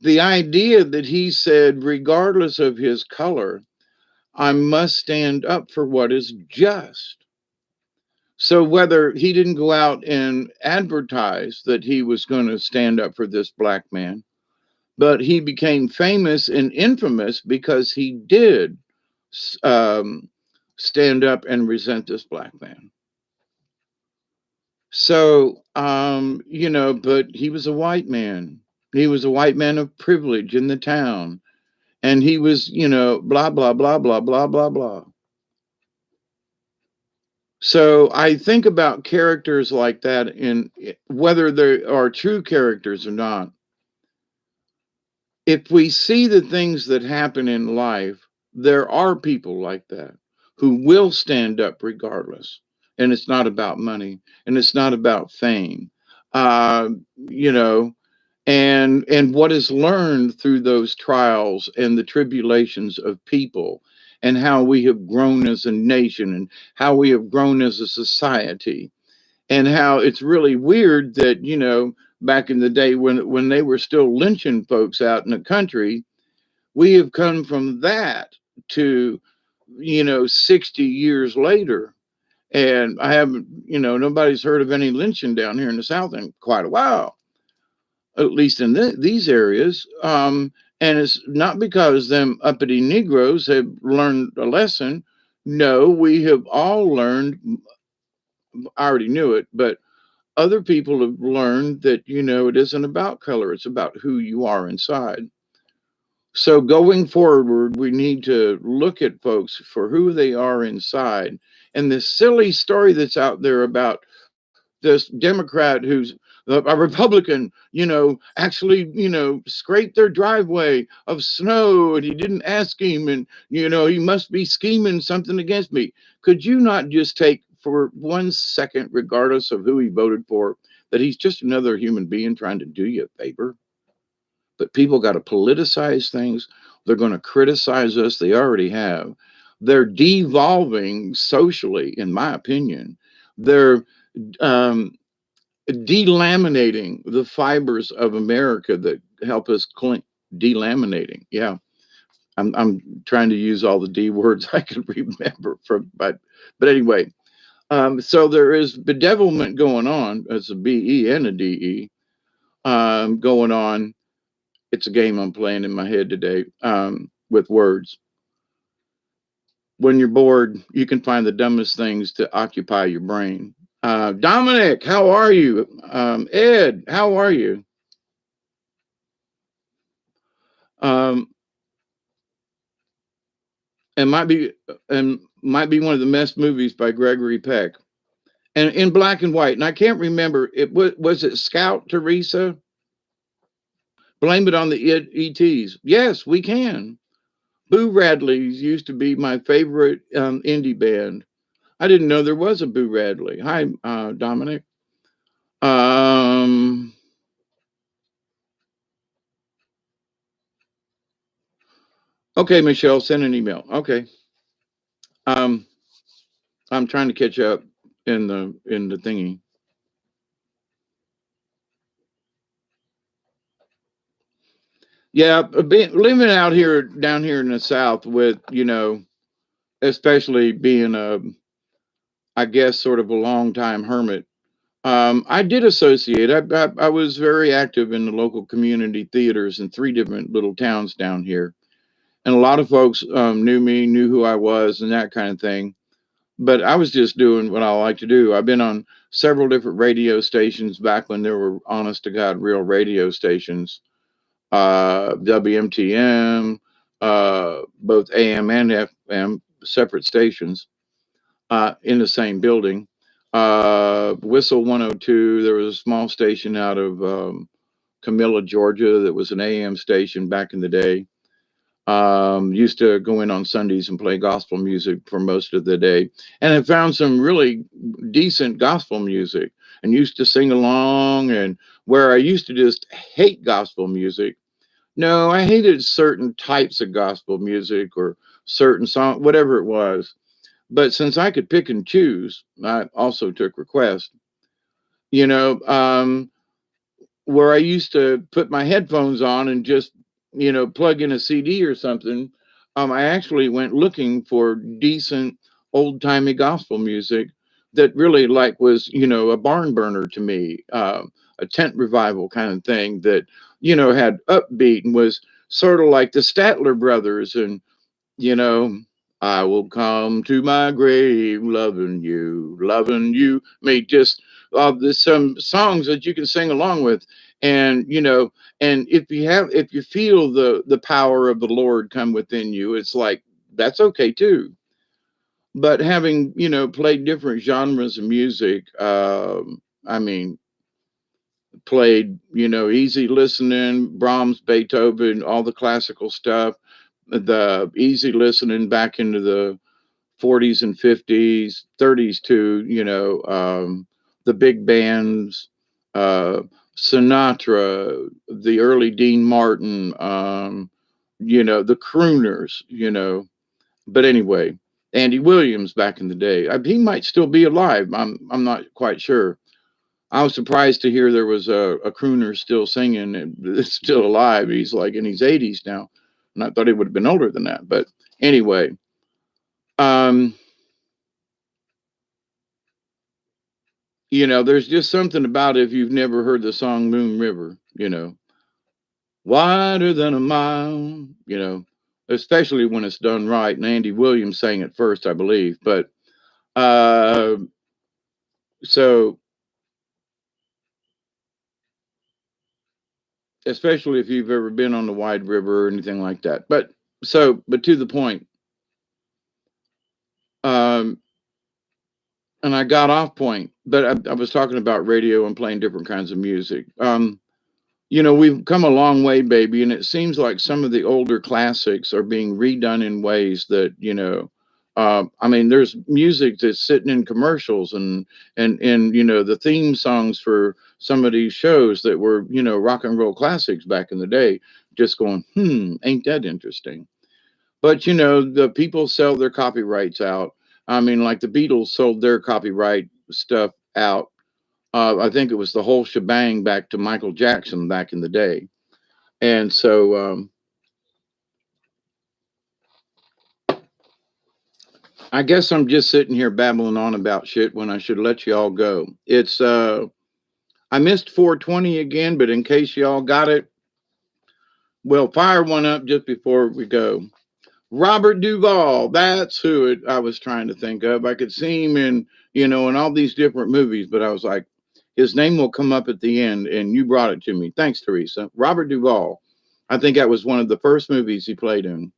the idea that he said, regardless of his color, I must stand up for what is just. So whether he didn't go out and advertise that he was going to stand up for this black man, but he became famous and infamous because he did um, stand up and resent this black man. So, but he was a white man. He was a white man of privilege in the town. And he was, blah, blah, blah, blah, blah, blah, blah. So I think about characters like that, in whether they are true characters or not. If we see the things that happen in life, there are people like that who will stand up regardless. And it's not about money, and it's not about fame. Uh, you know, and what is learned through those trials and the tribulations of people, and how we have grown as a nation, and how we have grown as a society, and how it's really weird that, back in the day when they were still lynching folks out in the country, we have come from that to 60 years later, and I haven't, nobody's heard of any lynching down here in the South in quite a while, at least in these areas. And it's not because them uppity Negroes have learned a lesson. No, we have all learned. I already knew it, but other people have learned that, it isn't about color, it's about who you are inside. So going forward, we need to look at folks for who they are inside. And this silly story that's out there about this Democrat who's a Republican, actually, scraped their driveway of snow, and he didn't ask him, and, he must be scheming something against me. Could you not just take for 1 second, regardless of who he voted for, that he's just another human being trying to do you a favor? But people got to politicize things. They're going to criticize us. They already have. They're devolving socially, in my opinion. They're um, delaminating the fibers of America that help us clean. Delaminating, yeah. I'm trying to use all the D words I can remember but anyway. So there is bedevilment going on. It's a BE and a DE going on. It's a game I'm playing in my head today with words. When you're bored, you can find the dumbest things to occupy your brain. Dominic, how are you? Ed, how are you? Um, and might be one of the best movies by Gregory Peck, and in black and white. And I can't remember it. Was it Scout Teresa? Blame it on the ETs. Yes, we can. Boo Radley's used to be my favorite indie band. I didn't know there was a Boo Radley. Hi, Dominic. Okay, Michelle, send an email. Okay. I'm trying to catch up in the thingy. Yeah, living out here down here in the South with, especially being I guess, sort of a long time hermit. I did associate. I was very active in the local community theaters in 3 different little towns down here, and a lot of folks knew me, knew who I was, and that kind of thing. But I was just doing what I like to do. I've been on several different radio stations back when there were honest to God real radio stations. WMTM, both AM and FM, separate stations in the same building. Whistle 102, there was a small station out of Camilla, Georgia, that was an AM station back in the day. Used to go in on Sundays and play gospel music for most of the day, and I found some really decent gospel music and used to sing along. And where I used to just hate gospel music, no, I hated certain types of gospel music or certain song, whatever it was. But since I could pick and choose, I also took requests. You know, where I used to put my headphones on and just, plug in a CD or something, I actually went looking for decent old timey gospel music that really like was, a barn burner to me, a tent revival kind of thing that, had upbeat and was sort of like the Statler brothers and, you know, I will come to my grave loving you. Me, just there's some songs that you can sing along with, and and if you feel the power of the Lord come within you, it's like that's okay too. But having played different genres of music, I mean, played easy listening, Brahms, Beethoven, all the classical stuff, the easy listening back into the 40s and 50s, 30s too, the big bands, uh, Sinatra, the early Dean Martin, the crooners, But anyway, Andy Williams back in the day, he might still be alive. I'm not quite sure. I was surprised to hear there was a crooner still singing and it's still alive. He's like in his 80s now. And I thought he would have been older than that. But anyway, um, there's just something about it if you've never heard the song Moon River, wider than a mile, especially when it's done right. And Andy Williams sang it first, I believe. But uh, so, especially if you've ever been on the Wide River or anything like that. But to the point, um, and I got off point, but I was talking about radio and playing different kinds of music. We've come a long way, baby, and it seems like some of the older classics are being redone in ways that, I mean, there's music that's sitting in commercials and the theme songs for some of these shows that were, rock and roll classics back in the day, just going, ain't that interesting? But the people sell their copyrights out. I mean, like the Beatles sold their copyright stuff out. I think it was the whole shebang back to Michael Jackson back in the day. And so I guess I'm just sitting here babbling on about shit when I should let you all go. It's I missed 420 again, but in case y'all got it, well, fire one up just before we go. Robert Duvall, that's who I was trying to think of. I could see him in all these different movies, but I was like, his name will come up at the end, and you brought it to me. Thanks, Teresa. Robert Duvall. I think that was one of the first movies he played in.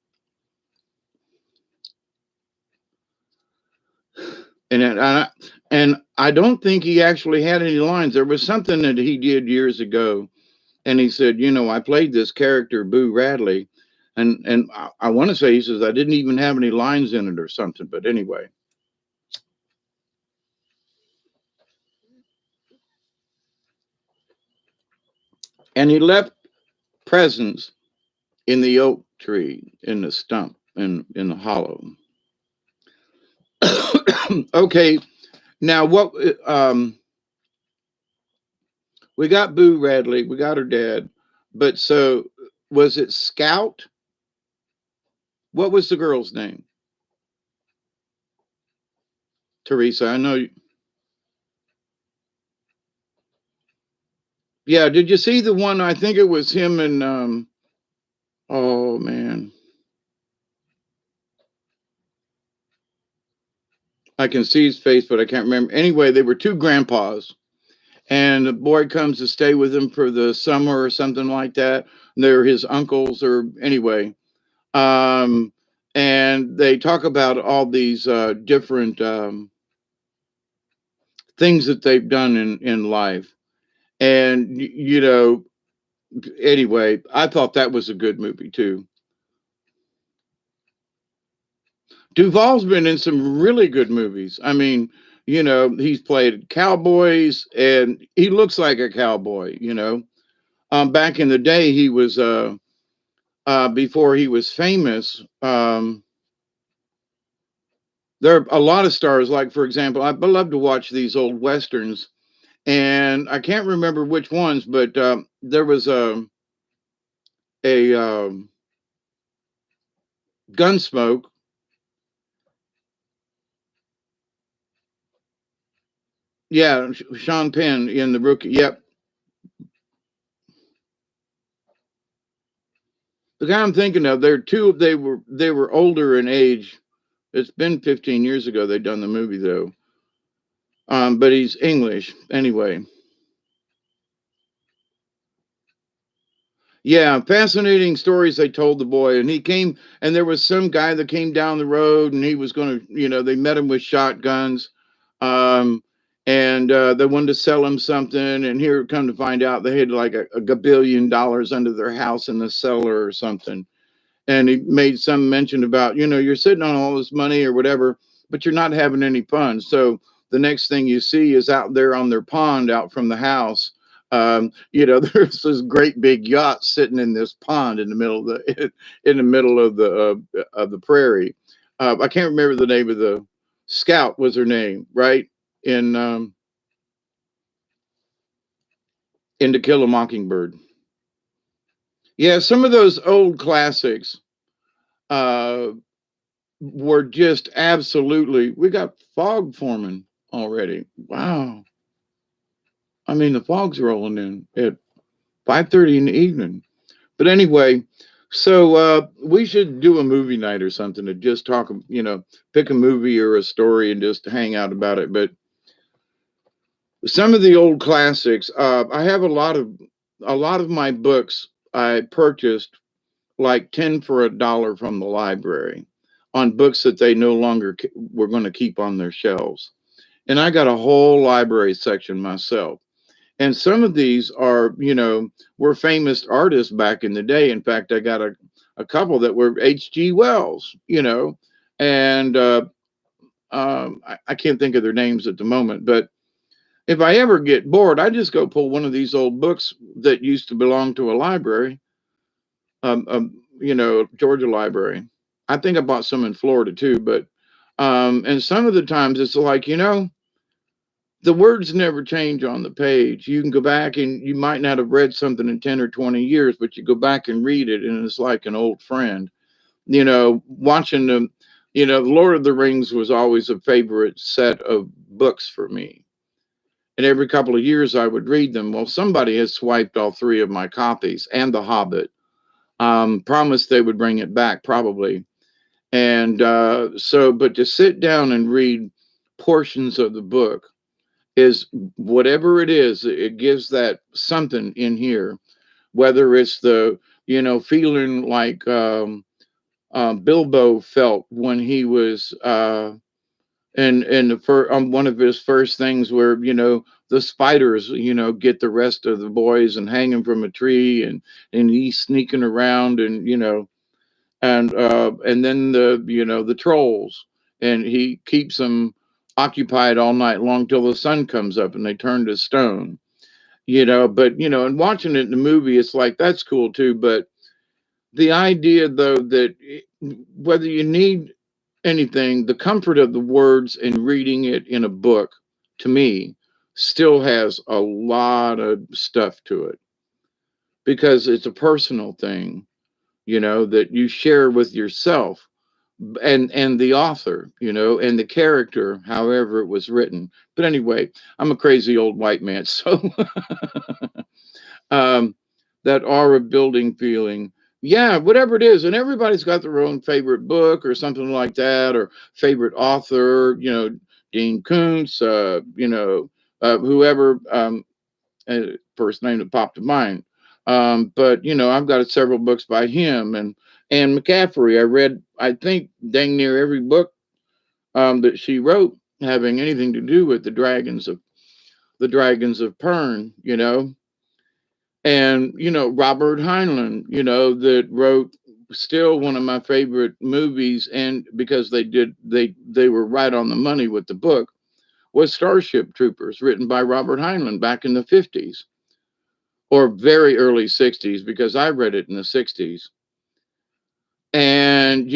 And I don't think he actually had any lines. There was something that he did years ago, and he said, I played this character, Boo Radley, and I want to say he says I didn't even have any lines in it or something. But anyway. And he left presents in the oak tree, in the stump, in the hollow. Okay, now what? We got Boo Radley, we got her dad, but so was it Scout? What was the girl's name? Teresa, I know. Yeah, did you see the one? I think it was him and oh man, I can see his face, but I can't remember. Anyway, they were two grandpas, and the boy comes to stay with him for the summer or something like that. They're his uncles, or anyway. Um, and they talk about all these different things that they've done in life. And, anyway, I thought that was a good movie too. Duvall's been in some really good movies. I mean, he's played cowboys and he looks like a cowboy. Back in the day, he was, before he was famous, there are a lot of stars. Like, for example, I love to watch these old Westerns, and I can't remember which ones, but there was a Gunsmoke. Yeah, Sean Penn in The Rookie. Yep. The guy I'm thinking of, they're two. They were older in age. It's been 15 years ago they done the movie though. But he's English anyway. Yeah, fascinating stories they told the boy. And he came, and there was some guy that came down the road, and he was going to, they met him with shotguns, um, and they wanted to sell him something. And here, come to find out, they had like a gabillion dollars under their house in the cellar or something. And he made some mention about, you're sitting on all this money or whatever, but you're not having any fun. So the next thing you see is out there on their pond out from the house. There's this great big yacht sitting in this pond in the middle of the in the middle of the prairie. I can't remember the name of the Scout was her name, right? In in To Kill a Mockingbird. Yeah, some of those old classics. Uh, were just absolutely. We got fog forming already. Wow. I mean, the fog's rolling in at 5:30 in the evening. But anyway, so we should do a movie night or something to just talk, pick a movie or a story and just hang out about it. But some of the old classics, I have a lot of my books I purchased like 10 for $1 from the library on books that they no longer were going to keep on their shelves. And I got a whole library section myself. And some of these are, were famous artists back in the day. In fact, I got a couple that were H.G. Wells, and I can't think of their names at the moment. But if I ever get bored, I just go pull one of these old books that used to belong to a library, Georgia library. I think I bought some in Florida too, but and some of the times it's like, the words never change on the page. You can go back and you might not have read something in 10 or 20 years, but you go back and read it and it's like an old friend. Watching them, Lord of the Rings was always a favorite set of books for me. And every couple of years I would read them. Well, somebody has swiped all three of my copies and The Hobbit. Promised they would bring it back probably. And but to sit down and read portions of the book is whatever it is, it gives that something in here, whether it's the, feeling like Bilbo felt when he was in the one of his first things where, the spiders, get the rest of the boys and hang him from a tree, and he's sneaking around, and, and then the trolls, and he keeps them occupied all night long till the sun comes up and they turn to stone. But and watching it in the movie, it's like that's cool too. But the idea though that whether you need anything, the comfort of the words and reading it in a book, to me, still has a lot of stuff to it because it's a personal thing, that you share with yourself and the author, and the character, however it was written. But anyway, I'm a crazy old white man, so um, that aura building feeling. Yeah, whatever it is, and everybody's got their own favorite book or something like that, or favorite author. Dean Koontz, whoever. First name that popped to mind. But I've got several books by him and McCaffrey. I read, I think, dang near every book that she wrote having anything to do with the dragons of Pern. And Robert Heinlein, that wrote still one of my favorite movies, and because they were right on the money with the book, was Starship Troopers, written by Robert Heinlein back in the 50s or very early 60s, because I read it in the 60s. And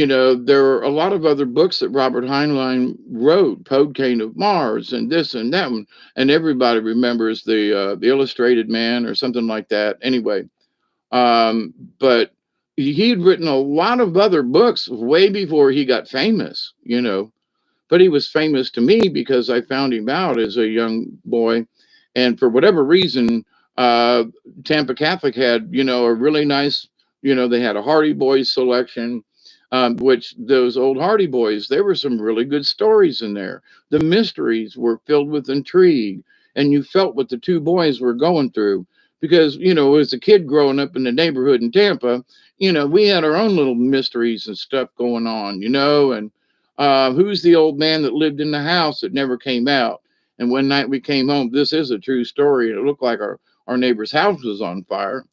there are a lot of other books that Robert Heinlein wrote, Podkayne of Mars, and this and that one, and everybody remembers the Illustrated Man or something like that. Anyway, but he had written a lot of other books way before he got famous. But he was famous to me because I found him out as a young boy. And for whatever reason, uh, Tampa Catholic had, a really nice, they had a Hardy Boys selection, which those old Hardy Boys, there were some really good stories in there. The mysteries were filled with intrigue, and you felt what the two boys were going through. Because, as a kid growing up in the neighborhood in Tampa, we had our own little mysteries and stuff going on, and who's the old man that lived in the house that never came out? And one night we came home. This is a true story. It looked like our neighbor's house was on fire,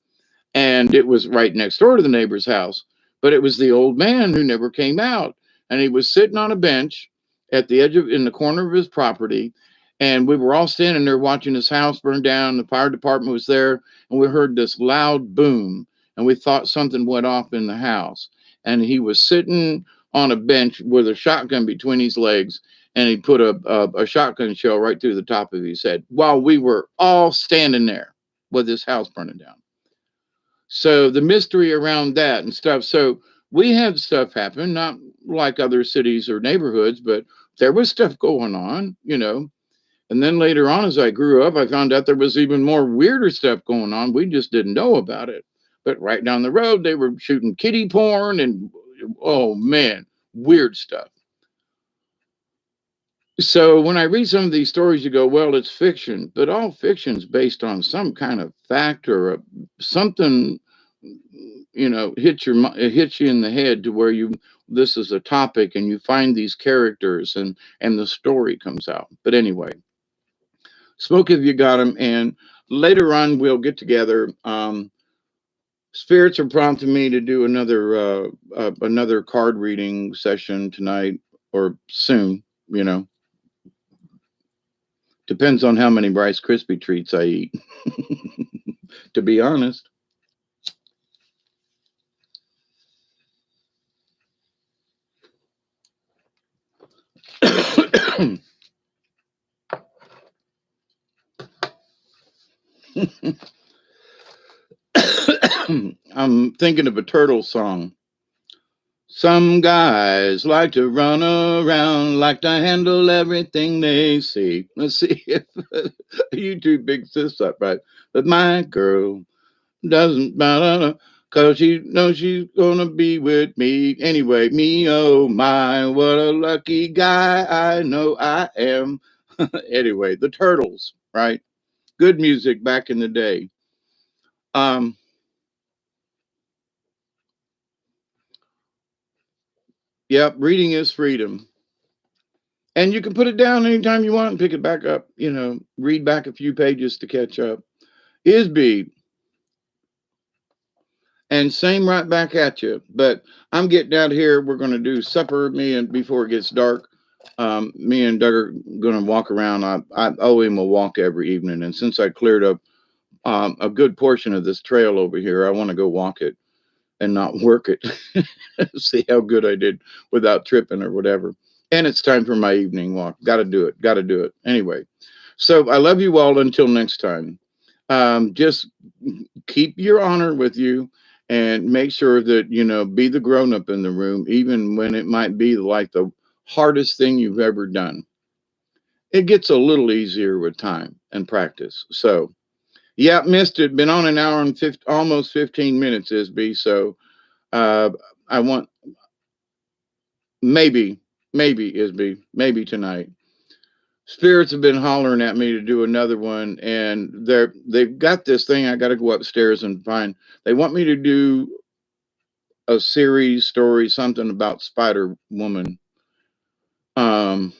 and it was right next door to the neighbor's house. But it was the old man who never came out, and he was sitting on a bench at the edge of in the corner of his property, and we were all standing there watching his house burn down. The fire department was there, and we heard this loud boom, and we thought something went off in the house. And he was sitting on a bench with a shotgun between his legs, and he put a shotgun shell right through the top of his head while we were all standing there with his house burning down. So the mystery around that and stuff. So we had stuff happen, not like other cities or neighborhoods, but there was stuff going on. And then later on, as I grew up, I found out there was even more weirder stuff going on. We just didn't know about it. But right down the road, they were shooting kiddie porn and, oh man, weird stuff. So when I read some of these stories, you go, well, it's fiction, but all fiction's based on some kind of fact or something, hits you in the head to where this is a topic and you find these characters and the story comes out. But anyway, smoke if you got them, and later on we'll get together. Spirits are prompting me to do another card reading session tonight or soon. Depends on how many Rice Krispie treats I eat, to be honest. I'm thinking of a turtle song. Some guys like to run around, like to handle everything they see. Let's see if YouTube picks this up right. But my girl doesn't matter because she knows she's gonna be with me anyway. Me, oh my, what a lucky guy I know I am. Anyway, the Turtles, right? Good music back in the day. Um, yep, reading is freedom. And you can put it down anytime you want and pick it back up, read back a few pages to catch up. Isby, and same right back at you. But I'm getting out here. We're going to do supper, me and before it gets dark. Me and Doug are going to walk around. I owe him a walk every evening. And since I cleared up a good portion of this trail over here, I want to go walk it and not work it. See how good I did without tripping or whatever. And it's time for my evening walk. Got to do it. Got to do it. Anyway, so I love you all until next time. Just keep your honor with you and make sure that, be the grown up in the room, even when it might be like the hardest thing you've ever done. It gets a little easier with time and practice. So, yeah, missed it. Been on an hour and almost 15 minutes, Isby. So, uh, I want maybe Isby, maybe tonight. Spirits have been hollering at me to do another one, and they've got this thing I got to go upstairs and find. They want me to do a series story, something about Spider Woman. Um,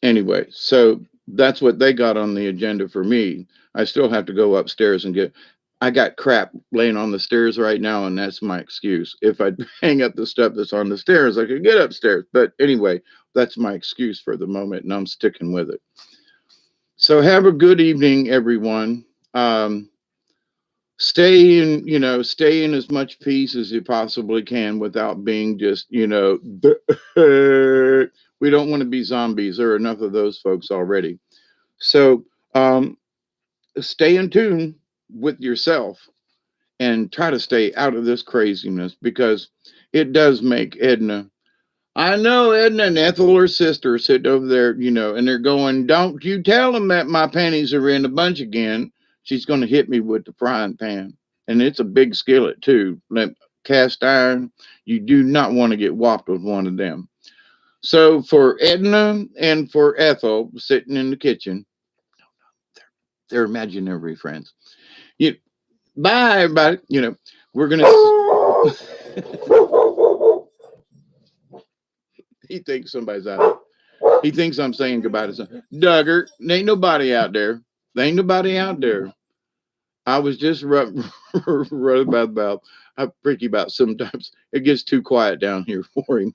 anyway, so that's what they got on the agenda for me. I still have to go upstairs and get. I got crap laying on the stairs right now, and that's my excuse. If I hang up the stuff that's on the stairs, I could get upstairs. But anyway, that's my excuse for the moment, and I'm sticking with it. So have a good evening, everyone. Um, stay in as much peace as you possibly can without being just, we don't want to be zombies. There are enough of those folks already. So um, stay in tune with yourself and try to stay out of this craziness because it does make Edna. I know Edna and Ethel, her sister, sitting over there, and they're going, "Don't you tell them that my panties are in a bunch again." She's going to hit me with the frying pan. And it's a big skillet, too. Like cast iron. You do not want to get whopped with one of them. So for Edna and for Ethel sitting in the kitchen, they're imaginary friends. You, bye, everybody. We're going to. He thinks somebody's out there. He thinks I'm saying goodbye to some Duggar. Ain't nobody out there. There ain't nobody out there. I was just running about. I'm freaky about sometimes. It gets too quiet down here for him.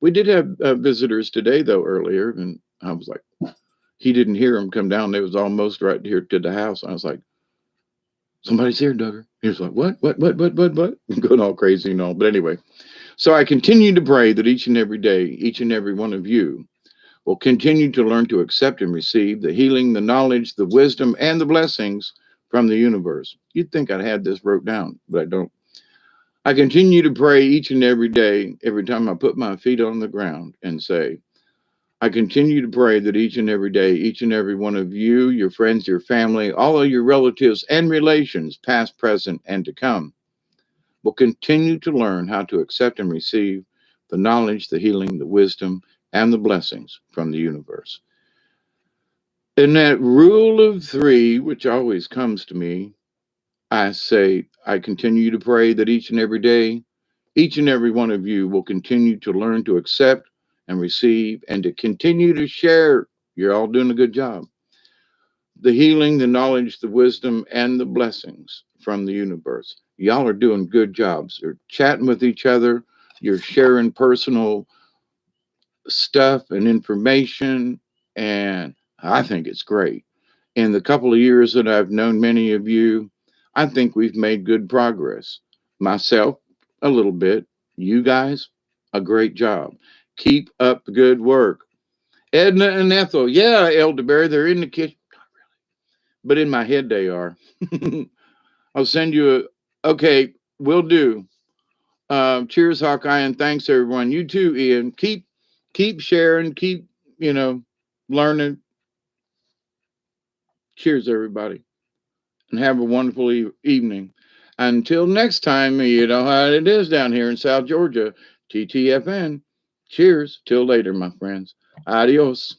We did have visitors today, though, earlier, and I was like, he didn't hear them come down. They was almost right here to the house. I was like, somebody's here, Duggar. He was like, what? Going all crazy and all. But anyway, so I continue to pray that each and every day, each and every one of you will continue to learn to accept and receive the healing, the knowledge, the wisdom, and the blessings from the universe. You'd think I'd had this wrote down, but I don't. I continue to pray each and every day, every time I put my feet on the ground and say, I continue to pray that each and every day, each and every one of you, your friends, your family, all of your relatives and relations, past, present, and to come, will continue to learn how to accept and receive the knowledge, the healing, the wisdom, and the blessings from the universe. In that rule of three, which always comes to me, I say, I continue to pray that each and every day, each and every one of you will continue to learn to accept and receive and to continue to share. You're all doing a good job. The healing, the knowledge, the wisdom, and the blessings from the universe. Y'all are doing good jobs. You're chatting with each other. You're sharing personal stuff and information. And I think it's great. In the couple of years that I've known many of you, I think we've made good progress. Myself, a little bit. You guys, a great job. Keep up the good work. Edna and Ethel, yeah, Elderberry, they're in the kitchen, but in my head they are. I'll send you a. Okay, will do. Cheers, Hawkeye, and thanks everyone. You too, Ian. Keep sharing. Keep learning. Cheers, everybody, and have a wonderful evening. Until next time, you know how it is down here in South Georgia. TTFN. Cheers. Till later, my friends. Adios.